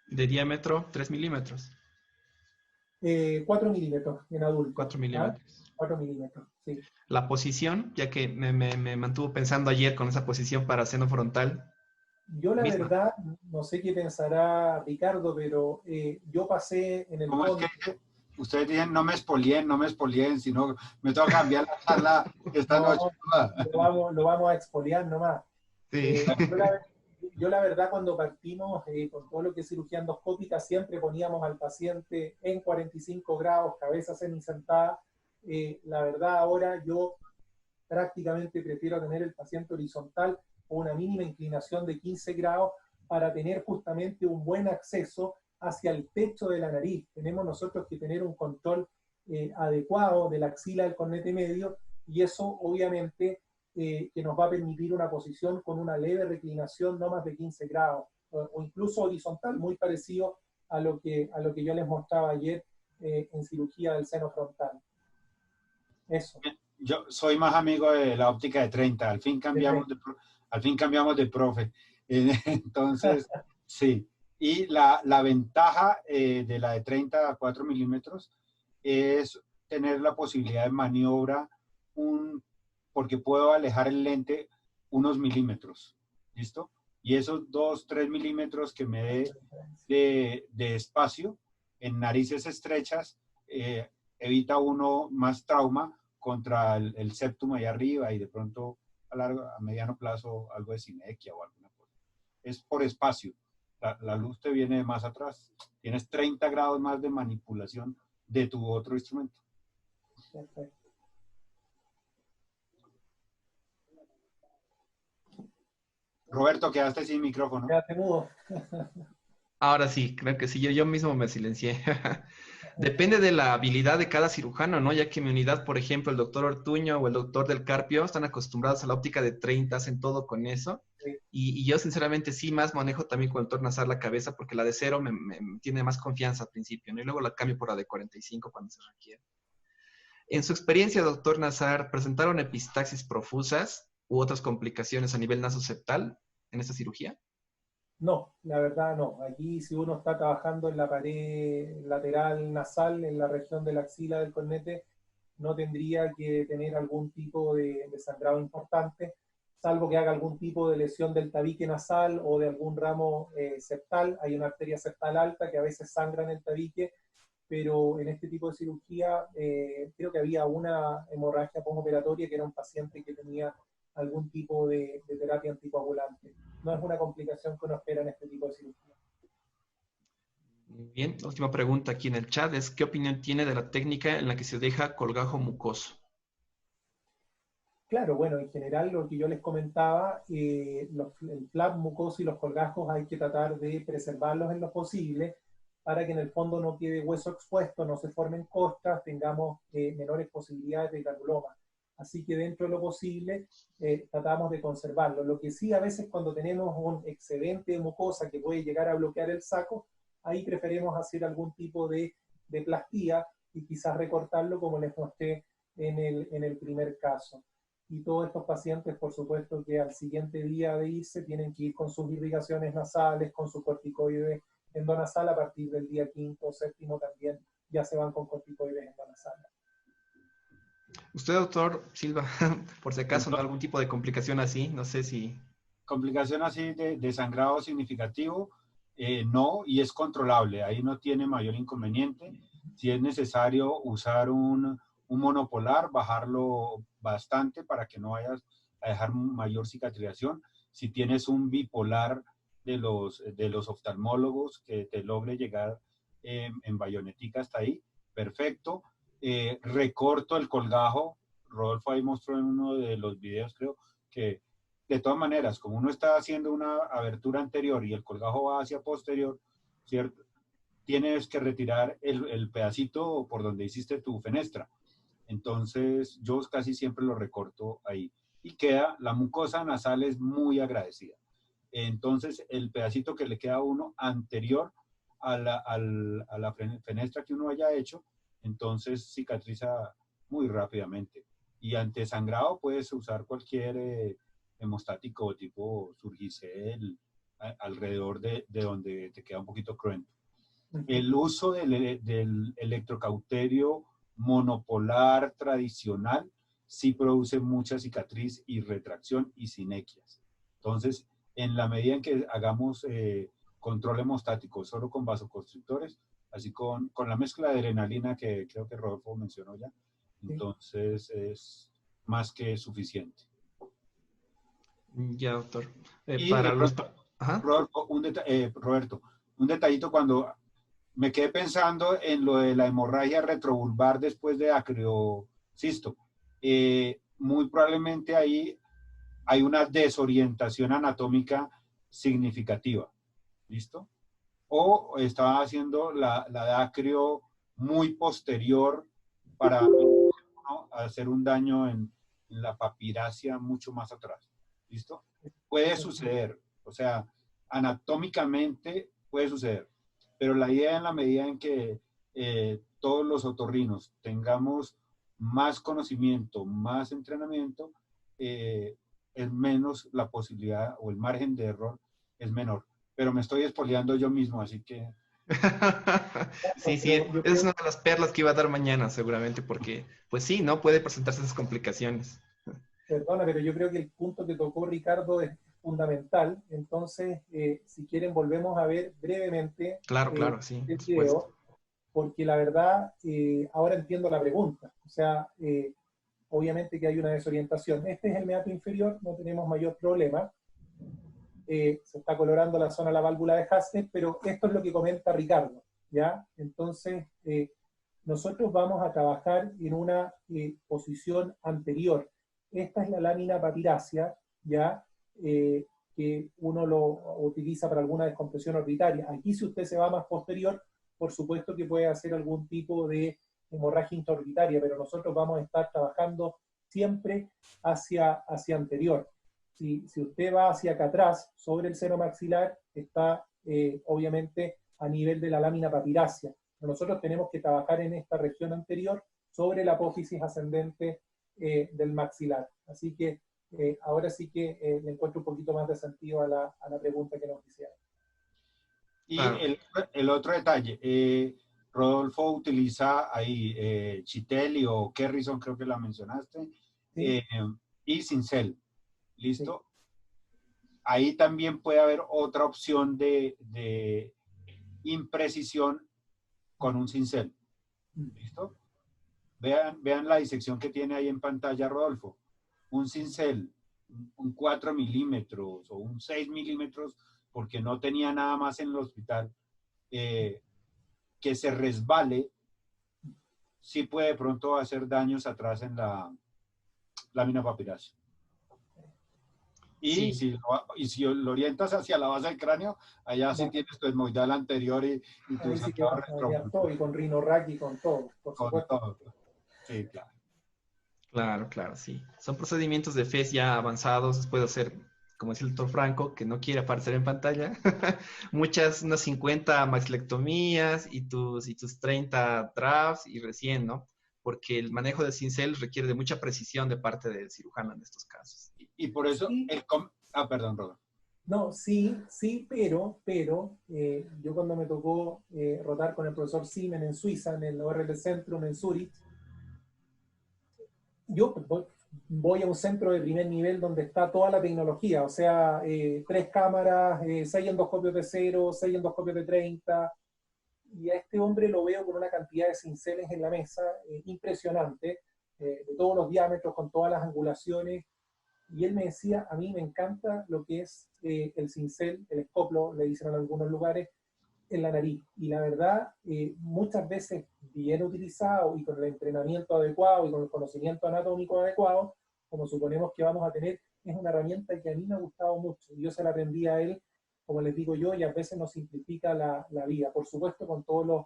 ¿De diámetro? 3 milímetros. 4 milímetros en adultos. 4 milímetros. 4 milímetros, sí. La posición, ya que me mantuvo pensando ayer con esa posición para seno frontal. Yo la verdad, no sé qué pensará Ricardo, pero yo pasé en el fondo... Es que ustedes dicen no me expolien, sino me tengo que cambiar la sala esta noche. Lo vamos a expoliar nomás. Sí. Yo la verdad cuando partimos con todo lo que es cirugía endoscópica siempre poníamos al paciente en 45 grados, cabeza semisentada. La verdad ahora yo prácticamente prefiero tener el paciente horizontal o una mínima inclinación de 15 grados para tener justamente un buen acceso hacia el techo de la nariz. Tenemos nosotros que tener un control adecuado de la axila del cornete medio y eso obviamente que nos va a permitir una posición con una leve reclinación no más de 15 grados o incluso horizontal, muy parecido a lo que yo les mostraba ayer en cirugía del seno frontal. Eso. Yo soy más amigo de la óptica de 30, al fin cambiamos de profe. Entonces, sí. Y la ventaja de la de 30 a 4 milímetros es tener la posibilidad de maniobra, porque puedo alejar el lente unos milímetros, ¿listo? Y esos 2, 3 milímetros que me dé de espacio en narices estrechas, evita uno más trauma contra el septum ahí arriba y de pronto a mediano plazo algo de sinequia o alguna cosa. Es por espacio. La luz te viene de más atrás. Tienes 30 grados más de manipulación de tu otro instrumento. Perfecto. Roberto, quedaste sin micrófono. Quédate mudo. Ahora sí, creo que sí, yo mismo me silencié. Depende de la habilidad de cada cirujano, ¿no? Ya que en mi unidad, por ejemplo, el doctor Ortuño o el doctor Del Carpio están acostumbrados a la óptica de 30, hacen todo con eso. Sí. Y yo sinceramente sí más manejo también con el doctor Nazar la cabeza porque la de 0 me tiene más confianza al principio, ¿no? Y luego la cambio por la de 45 cuando se requiere. En su experiencia, doctor Nazar, ¿presentaron epistaxis profusas u otras complicaciones a nivel nasoseptal en esta cirugía? No, la verdad no. Aquí si uno está trabajando en la pared lateral nasal, en la región de la axila del cornete, no tendría que tener algún tipo de sangrado importante, salvo que haga algún tipo de lesión del tabique nasal o de algún ramo septal. Hay una arteria septal alta que a veces sangra en el tabique, pero en este tipo de cirugía creo que había una hemorragia postoperatoria que era un paciente que tenía algún tipo de terapia anticoagulante. No es una complicación que uno espera en este tipo de cirugía. Bien, la última pregunta aquí en el chat es ¿qué opinión tiene de la técnica en la que se deja colgajo mucoso? Claro, bueno, en general lo que yo les comentaba, el flap mucoso y los colgajos hay que tratar de preservarlos en lo posible para que en el fondo no quede hueso expuesto, no se formen costras, tengamos menores posibilidades de granuloma. Así que dentro de lo posible tratamos de conservarlo. Lo que sí a veces cuando tenemos un excedente de mucosa que puede llegar a bloquear el saco, ahí preferimos hacer algún tipo de plastía y quizás recortarlo como les mostré en el primer caso. Y todos estos pacientes, por supuesto, que al siguiente día de irse tienen que ir con sus irrigaciones nasales, con su corticoide endonasal a partir del día 5º o 7º también ya se van con corticoides endonasal. Usted, doctor Silva, por si acaso, ¿no? ¿Algún tipo de complicación así? No sé si... Complicación así de sangrado significativo, no, y es controlable. Ahí no tiene mayor inconveniente. Si es necesario usar un monopolar, bajarlo bastante para que no vayas a dejar mayor cicatrización. Si tienes un bipolar de los oftalmólogos que te logre llegar en bayonetica hasta ahí, perfecto. Recorto el colgajo. Rodolfo ahí mostró en uno de los videos, creo, que de todas maneras, como uno está haciendo una abertura anterior y el colgajo va hacia posterior, ¿cierto? Tienes que retirar el pedacito por donde hiciste tu fenestra. Entonces, yo casi siempre lo recorto ahí. Y queda, la mucosa nasal es muy agradecida. Entonces, el pedacito que le queda a uno anterior a la fenestra que uno haya hecho, entonces cicatriza muy rápidamente. Y ante sangrado puedes usar cualquier hemostático tipo Surgicel alrededor de donde te queda un poquito cruento. El uso del electrocauterio monopolar tradicional sí produce mucha cicatriz y retracción y sinequias. Entonces, en la medida en que hagamos control hemostático solo con vasoconstrictores, así con la mezcla de adrenalina que creo que Rodolfo mencionó ya, entonces es más que suficiente. Ya, doctor. Y Para de los... pronto, Ajá. Roberto, un detallito cuando me quedé pensando en lo de la hemorragia retrovulvar después de acreocisto. Muy probablemente ahí hay una desorientación anatómica significativa. ¿Listo? O estaba haciendo la de acreo muy posterior para ¿no? hacer un daño en la papiracia mucho más atrás. ¿Listo? Puede suceder. O sea, anatómicamente puede suceder. Pero la idea en la medida en que todos los otorrinos tengamos más conocimiento, más entrenamiento, es menos la posibilidad o el margen de error es menor. Pero me estoy espoleando yo mismo, así que... Sí, sí, es una de las perlas que iba a dar mañana seguramente porque, pues sí, ¿no? Puede presentarse esas complicaciones. Perdona, pero yo creo que el punto que tocó Ricardo es fundamental. Entonces, si quieren, volvemos a ver brevemente Claro, claro, sí, el por supuesto. video, porque la verdad, ahora entiendo la pregunta. O sea, obviamente que hay una desorientación. Este es el meato inferior, no tenemos mayor problema. Se está colorando la zona de la válvula de Hasner, pero esto es lo que comenta Ricardo, ¿ya? Entonces, nosotros vamos a trabajar en una posición anterior. Esta es la lámina papirácea, ¿ya? Que uno lo utiliza para alguna descompresión orbitaria. Aquí, si usted se va más posterior, por supuesto que puede hacer algún tipo de hemorragia intraorbitaria, pero nosotros vamos a estar trabajando siempre hacia anterior. Si usted va hacia acá atrás, sobre el seno maxilar, está obviamente a nivel de la lámina papirácea. Nosotros tenemos que trabajar en esta región anterior sobre la apófisis ascendente del maxilar. Así que ahora sí que le encuentro un poquito más de sentido a la pregunta que nos hicieron. Y Claro. el otro detalle, Rodolfo utiliza ahí Chitelli o Kerrison, creo que la mencionaste, ¿Sí? y Cincel. ¿Listo? Sí. Ahí también puede haber otra opción de imprecisión con un cincel. ¿Listo? Vean la disección que tiene ahí en pantalla Rodolfo. Un cincel, un 4 milímetros o un 6 milímetros, porque no tenía nada más en el hospital, que se resbale, sí puede de pronto hacer daños atrás en la lámina papirácea. Y, Sí. si lo orientas hacia la base del cráneo, allá sí tienes tu esmoidal anterior y tu Ahí sí que sangrado vamos a dañar todo, y con rinorraquia y con todo, por con supuesto. todo. Sí, claro. Claro, claro, sí. Son procedimientos de FES ya avanzados. Puede hacer, como decía el doctor Franco, que no quiere aparecer en pantalla, unas 50 maxilectomías y tus 30 drafts y recién, ¿no? Porque el manejo de cincel requiere de mucha precisión de parte del cirujano en estos casos. Y por eso, Sí. perdón, Rodolfo. No, sí, pero yo cuando me tocó rotar con el profesor Siemens en Suiza, en el ORL Centrum en Zurich, yo voy a un centro de primer nivel donde está toda la tecnología, o sea, 3 cámaras, 6 endoscopios de 0, 6 endoscopios de 30, y a este hombre lo veo con una cantidad de cinceles en la mesa impresionante, de todos los diámetros, con todas las angulaciones, y él me decía, a mí me encanta lo que es el cincel, el escoplo, le dicen en algunos lugares, en la nariz. Y la verdad, muchas veces bien utilizado y con el entrenamiento adecuado y con el conocimiento anatómico adecuado, como suponemos que vamos a tener, es una herramienta que a mí me ha gustado mucho. Yo se la aprendí a él, como les digo yo, y a veces nos simplifica la vida. Por supuesto, con todos los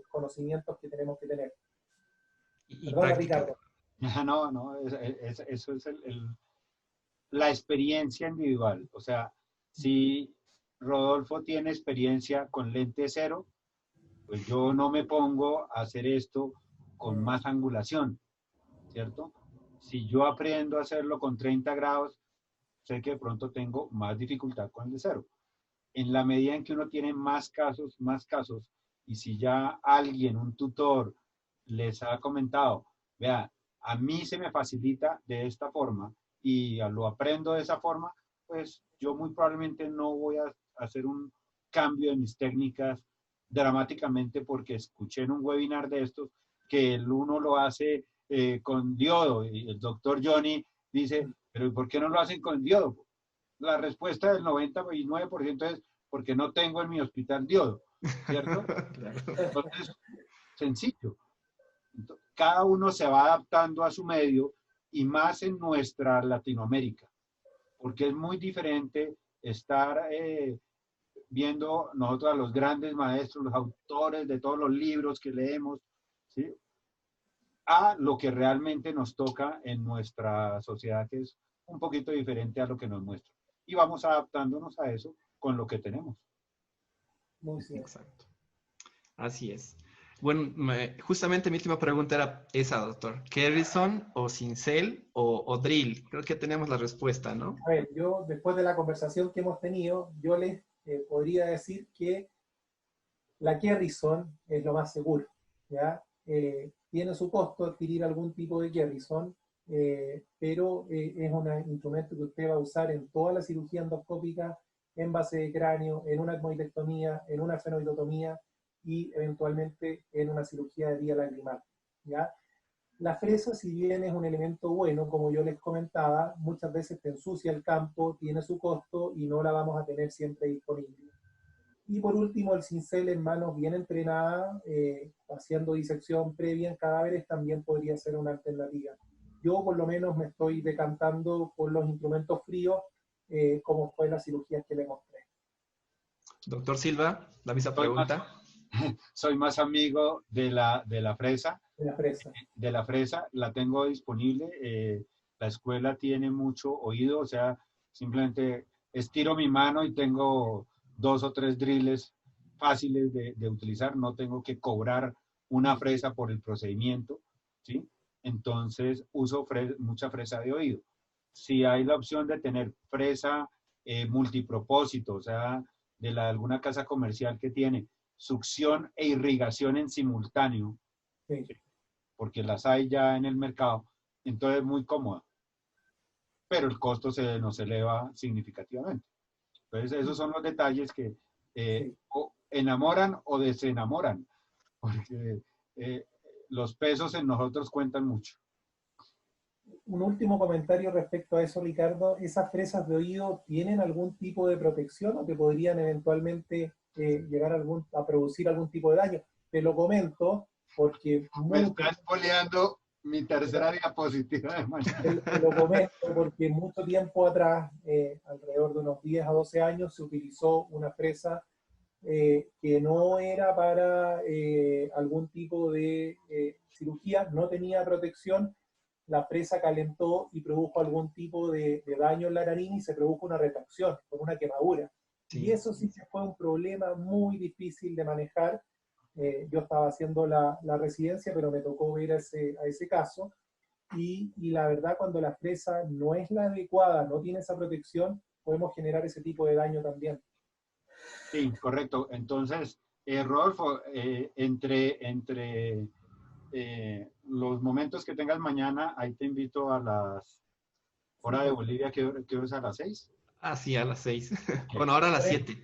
conocimientos que tenemos que tener. Y Perdona, práctica. Ricardo. No, eso es la experiencia individual. O sea, si Rodolfo tiene experiencia con lente cero, pues yo no me pongo a hacer esto con más angulación, ¿cierto? Si yo aprendo a hacerlo con 30 grados, sé que de pronto tengo más dificultad con el de cero. En la medida en que uno tiene más casos, y si ya alguien, un tutor, les ha comentado, vea, a mí se me facilita de esta forma y lo aprendo de esa forma, pues yo muy probablemente no voy a hacer un cambio de mis técnicas dramáticamente porque escuché en un webinar de estos que el uno lo hace con diodo y el doctor Johnny dice, pero ¿por qué no lo hacen con diodo? La respuesta del 99% es porque no tengo en mi hospital diodo, ¿cierto? Claro. Entonces, sencillo. Cada uno se va adaptando a su medio y más en nuestra Latinoamérica, porque es muy diferente estar viendo nosotros a los grandes maestros, los autores de todos los libros que leemos, ¿sí? A lo que realmente nos toca en nuestra sociedad, que es un poquito diferente a lo que nos muestra. Y vamos adaptándonos a eso con lo que tenemos. Muy cierto. Exacto. Así es. Bueno, justamente mi última pregunta era esa, doctor. ¿Kerrison o Sincel o Drill? Creo que tenemos la respuesta, ¿no? A ver, yo después de la conversación que hemos tenido, yo les podría decir que la Kerrison es lo más seguro, ¿ya? Tiene su costo adquirir algún tipo de Kerrison, pero es un instrumento que usted va a usar en toda la cirugía endoscópica, en base de cráneo, en una acmoidectomía, en una fenoidotomía y eventualmente en una cirugía de vía lagrimal, ¿ya? La fresa, si bien es un elemento bueno, como yo les comentaba, muchas veces te ensucia el campo, tiene su costo y no la vamos a tener siempre disponible. Y por último, el cincel en manos bien entrenadas, haciendo disección previa en cadáveres, también podría ser una alternativa. Yo por lo menos me estoy decantando por los instrumentos fríos, como fue la cirugía que le mostré. Doctor Silva, la misma Soy más, pregunta. soy más amigo de la fresa. De la fresa. De la fresa, la tengo disponible. La escuela tiene mucho oído, o sea, simplemente estiro mi mano y tengo 2 o 3 drills fáciles de utilizar. No tengo que cobrar una fresa por el procedimiento, ¿sí? Entonces uso mucha fresa de oído. Si hay la opción de tener fresa multipropósito, o sea, de alguna casa comercial que tiene succión e irrigación en simultáneo, Sí. porque las hay ya en el mercado, entonces es muy cómoda, pero el costo nos eleva significativamente. Entonces esos son los detalles que Sí. o enamoran o desenamoran, porque los pesos en nosotros cuentan mucho. Un último comentario respecto a eso, Ricardo. ¿Esas fresas de oído tienen algún tipo de protección o que podrían eventualmente llegar a producir algún tipo de daño? Te lo comento porque Me estás boleando mi tercera diapositiva de mañana. te lo comento porque mucho tiempo atrás, alrededor de unos 10 a 12 años, se utilizó una fresa que no era para algún tipo de cirugía, no tenía protección. La fresa calentó y produjo algún tipo de daño en la narina y se produjo una retracción, con una quemadura. Sí. Y eso sí que fue un problema muy difícil de manejar. Yo estaba haciendo la residencia, pero me tocó ver a ese caso. Y la verdad, cuando la fresa no es la adecuada, no tiene esa protección, podemos generar ese tipo de daño también. Sí, correcto. Entonces, Rodolfo, entre los momentos que tengas mañana, ahí te invito a las hora de Bolivia, que es a las 6. Ah, sí, a las 6. Okay. Bueno, ahora a las 7.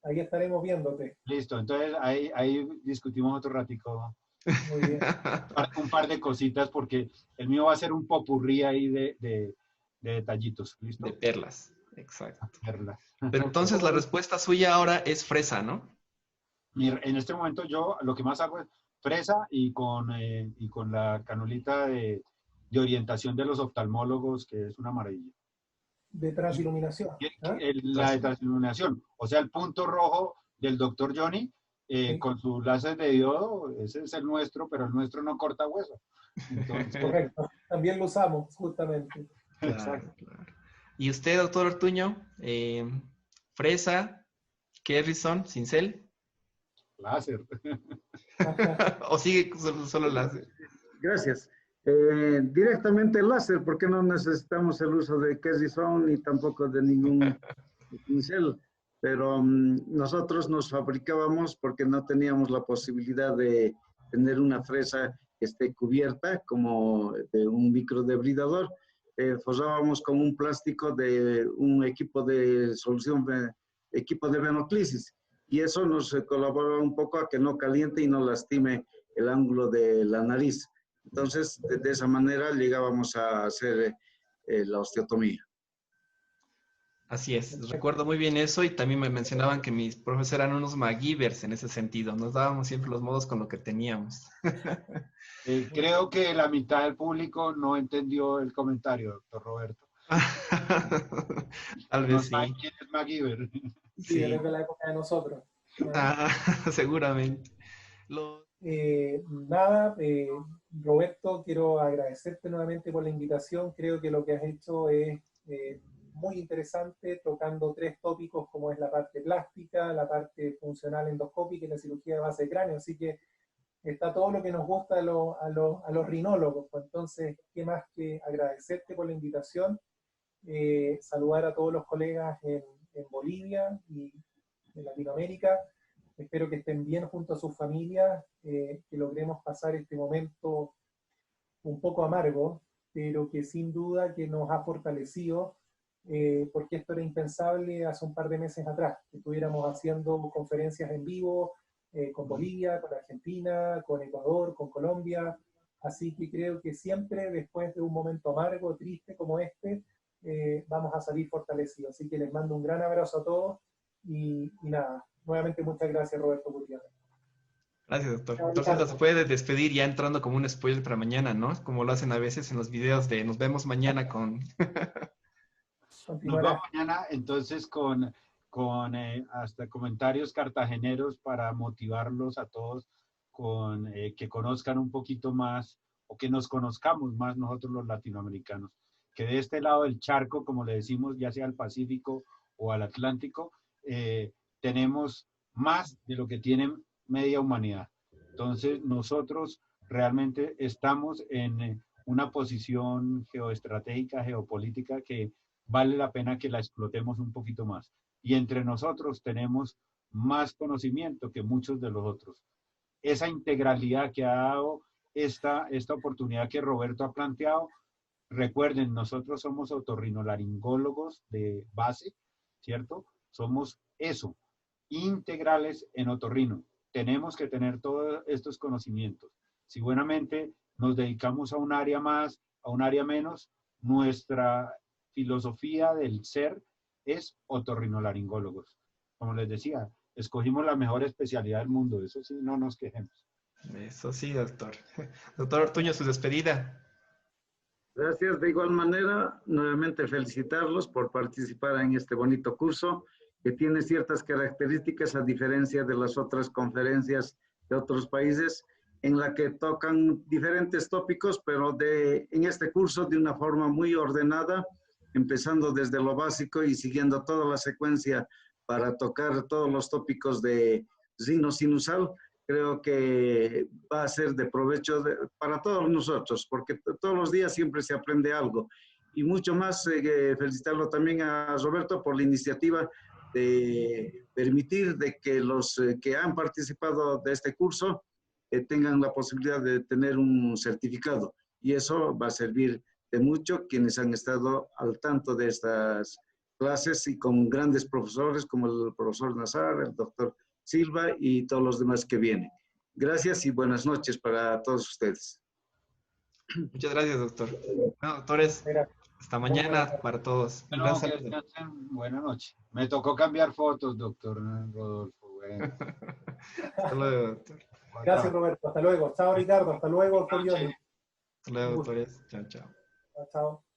Ahí estaremos viéndote. Listo, entonces ahí discutimos otro ratico. Muy bien. Un par de cositas, porque el mío va a ser un popurrí ahí de detallitos. ¿Listo? De perlas, exacto. Perlas. Pero entonces la respuesta suya ahora es fresa, ¿no? En este momento yo lo que más hago es fresa y con la canulita de orientación de los oftalmólogos, que es una maravilla. De transiluminación. ¿eh? La de transiluminación, o sea, el punto rojo del doctor Johnny, Sí. con su láser de diodo, ese es el nuestro, pero el nuestro no corta hueso. Entonces, Correcto. También lo usamos, justamente. Claro, claro. ¿Y usted, doctor Ortuño? ¿Fresa, Kerrison, Sincel? láser. ¿O sigue solo láser? Gracias. Directamente el láser, porque no necesitamos el uso de Kerrison ni tampoco de ningún pincel, pero nosotros nos fabricábamos porque no teníamos la posibilidad de tener una fresa que esté cubierta como de un microdebridador. Forrábamos con un plástico de un equipo de solución, equipo de venoclisis, y eso nos colabora un poco a que no caliente y no lastime el ángulo de la nariz. Entonces, de esa manera llegábamos a hacer la osteotomía. Así es, recuerdo muy bien eso y también me mencionaban que mis profes eran unos MacGyvers en ese sentido, nos dábamos siempre los modos con lo que teníamos. Creo que la mitad del público no entendió el comentario, doctor Roberto. Tal vez sí. ¿Saben quién es MacGyver? Sí, desde la época de nosotros. Seguramente. Nada, Roberto, quiero agradecerte nuevamente por la invitación. Creo que lo que has hecho es muy interesante, tocando 3 tópicos como es la parte plástica, la parte funcional endoscópica y la cirugía de base de cráneo. Así que está todo lo que nos gusta a los rinólogos. Pues entonces, qué más que agradecerte por la invitación, saludar a todos los colegas en Bolivia y en Latinoamérica. Espero que estén bien junto a sus familias, que logremos pasar este momento un poco amargo, pero que sin duda que nos ha fortalecido, porque esto era impensable hace un par de meses atrás, que estuviéramos haciendo conferencias en vivo con Bolivia, con Argentina, con Ecuador, con Colombia. Así que creo que siempre después de un momento amargo, triste como este, vamos a salir fortalecidos. Así que les mando un gran abrazo a todos y nada, nuevamente muchas gracias, Roberto Gutiérrez. Gracias, doctor. Doctor Silva, se puede despedir ya entrando como un spoiler para mañana, ¿no? Como lo hacen a veces en los videos de nos vemos mañana con... Nos vemos mañana entonces con hasta comentarios cartageneros para motivarlos a todos con que conozcan un poquito más o que nos conozcamos más nosotros los latinoamericanos. Que de este lado del charco, como le decimos, ya sea al Pacífico o al Atlántico, tenemos más de lo que tiene media humanidad. Entonces, nosotros realmente estamos en una posición geoestratégica, geopolítica, que vale la pena que la explotemos un poquito más. Y entre nosotros tenemos más conocimiento que muchos de los otros. Esa integralidad que ha dado esta oportunidad que Roberto ha planteado, recuerden, nosotros somos otorrinolaringólogos de base, ¿cierto? Somos eso, integrales en otorrino. Tenemos que tener todos estos conocimientos. Si buenamente nos dedicamos a un área más, a un área menos, nuestra filosofía del ser es otorrinolaringólogos. Como les decía, escogimos la mejor especialidad del mundo, eso sí, no nos quejemos. Eso sí, doctor. Doctor Ortuño, su despedida. Gracias. De igual manera, nuevamente felicitarlos por participar en este bonito curso que tiene ciertas características a diferencia de las otras conferencias de otros países en la que tocan diferentes tópicos, pero en este curso de una forma muy ordenada, empezando desde lo básico y siguiendo toda la secuencia para tocar todos los tópicos de signo sinusal. Creo que va a ser de provecho para todos nosotros, porque todos los días siempre se aprende algo. Y mucho más, felicitarlo también a Roberto por la iniciativa de permitir de que los que han participado de este curso tengan la posibilidad de tener un certificado. Y eso va a servir de mucho quienes han estado al tanto de estas clases y con grandes profesores como el profesor Nazar, el doctor Silva y todos los demás que vienen. Gracias y buenas noches para todos ustedes. Muchas gracias, doctor. Bueno, doctores, hasta mañana para todos. Bueno, buenas noches. Me tocó cambiar fotos, doctor Rodolfo. Bueno. Hasta luego, doctor. Gracias, Roberto. Hasta luego. Chao, Ricardo. Hasta luego, doctor Johnny. Hasta luego, doctores. Chao, chao. Chao.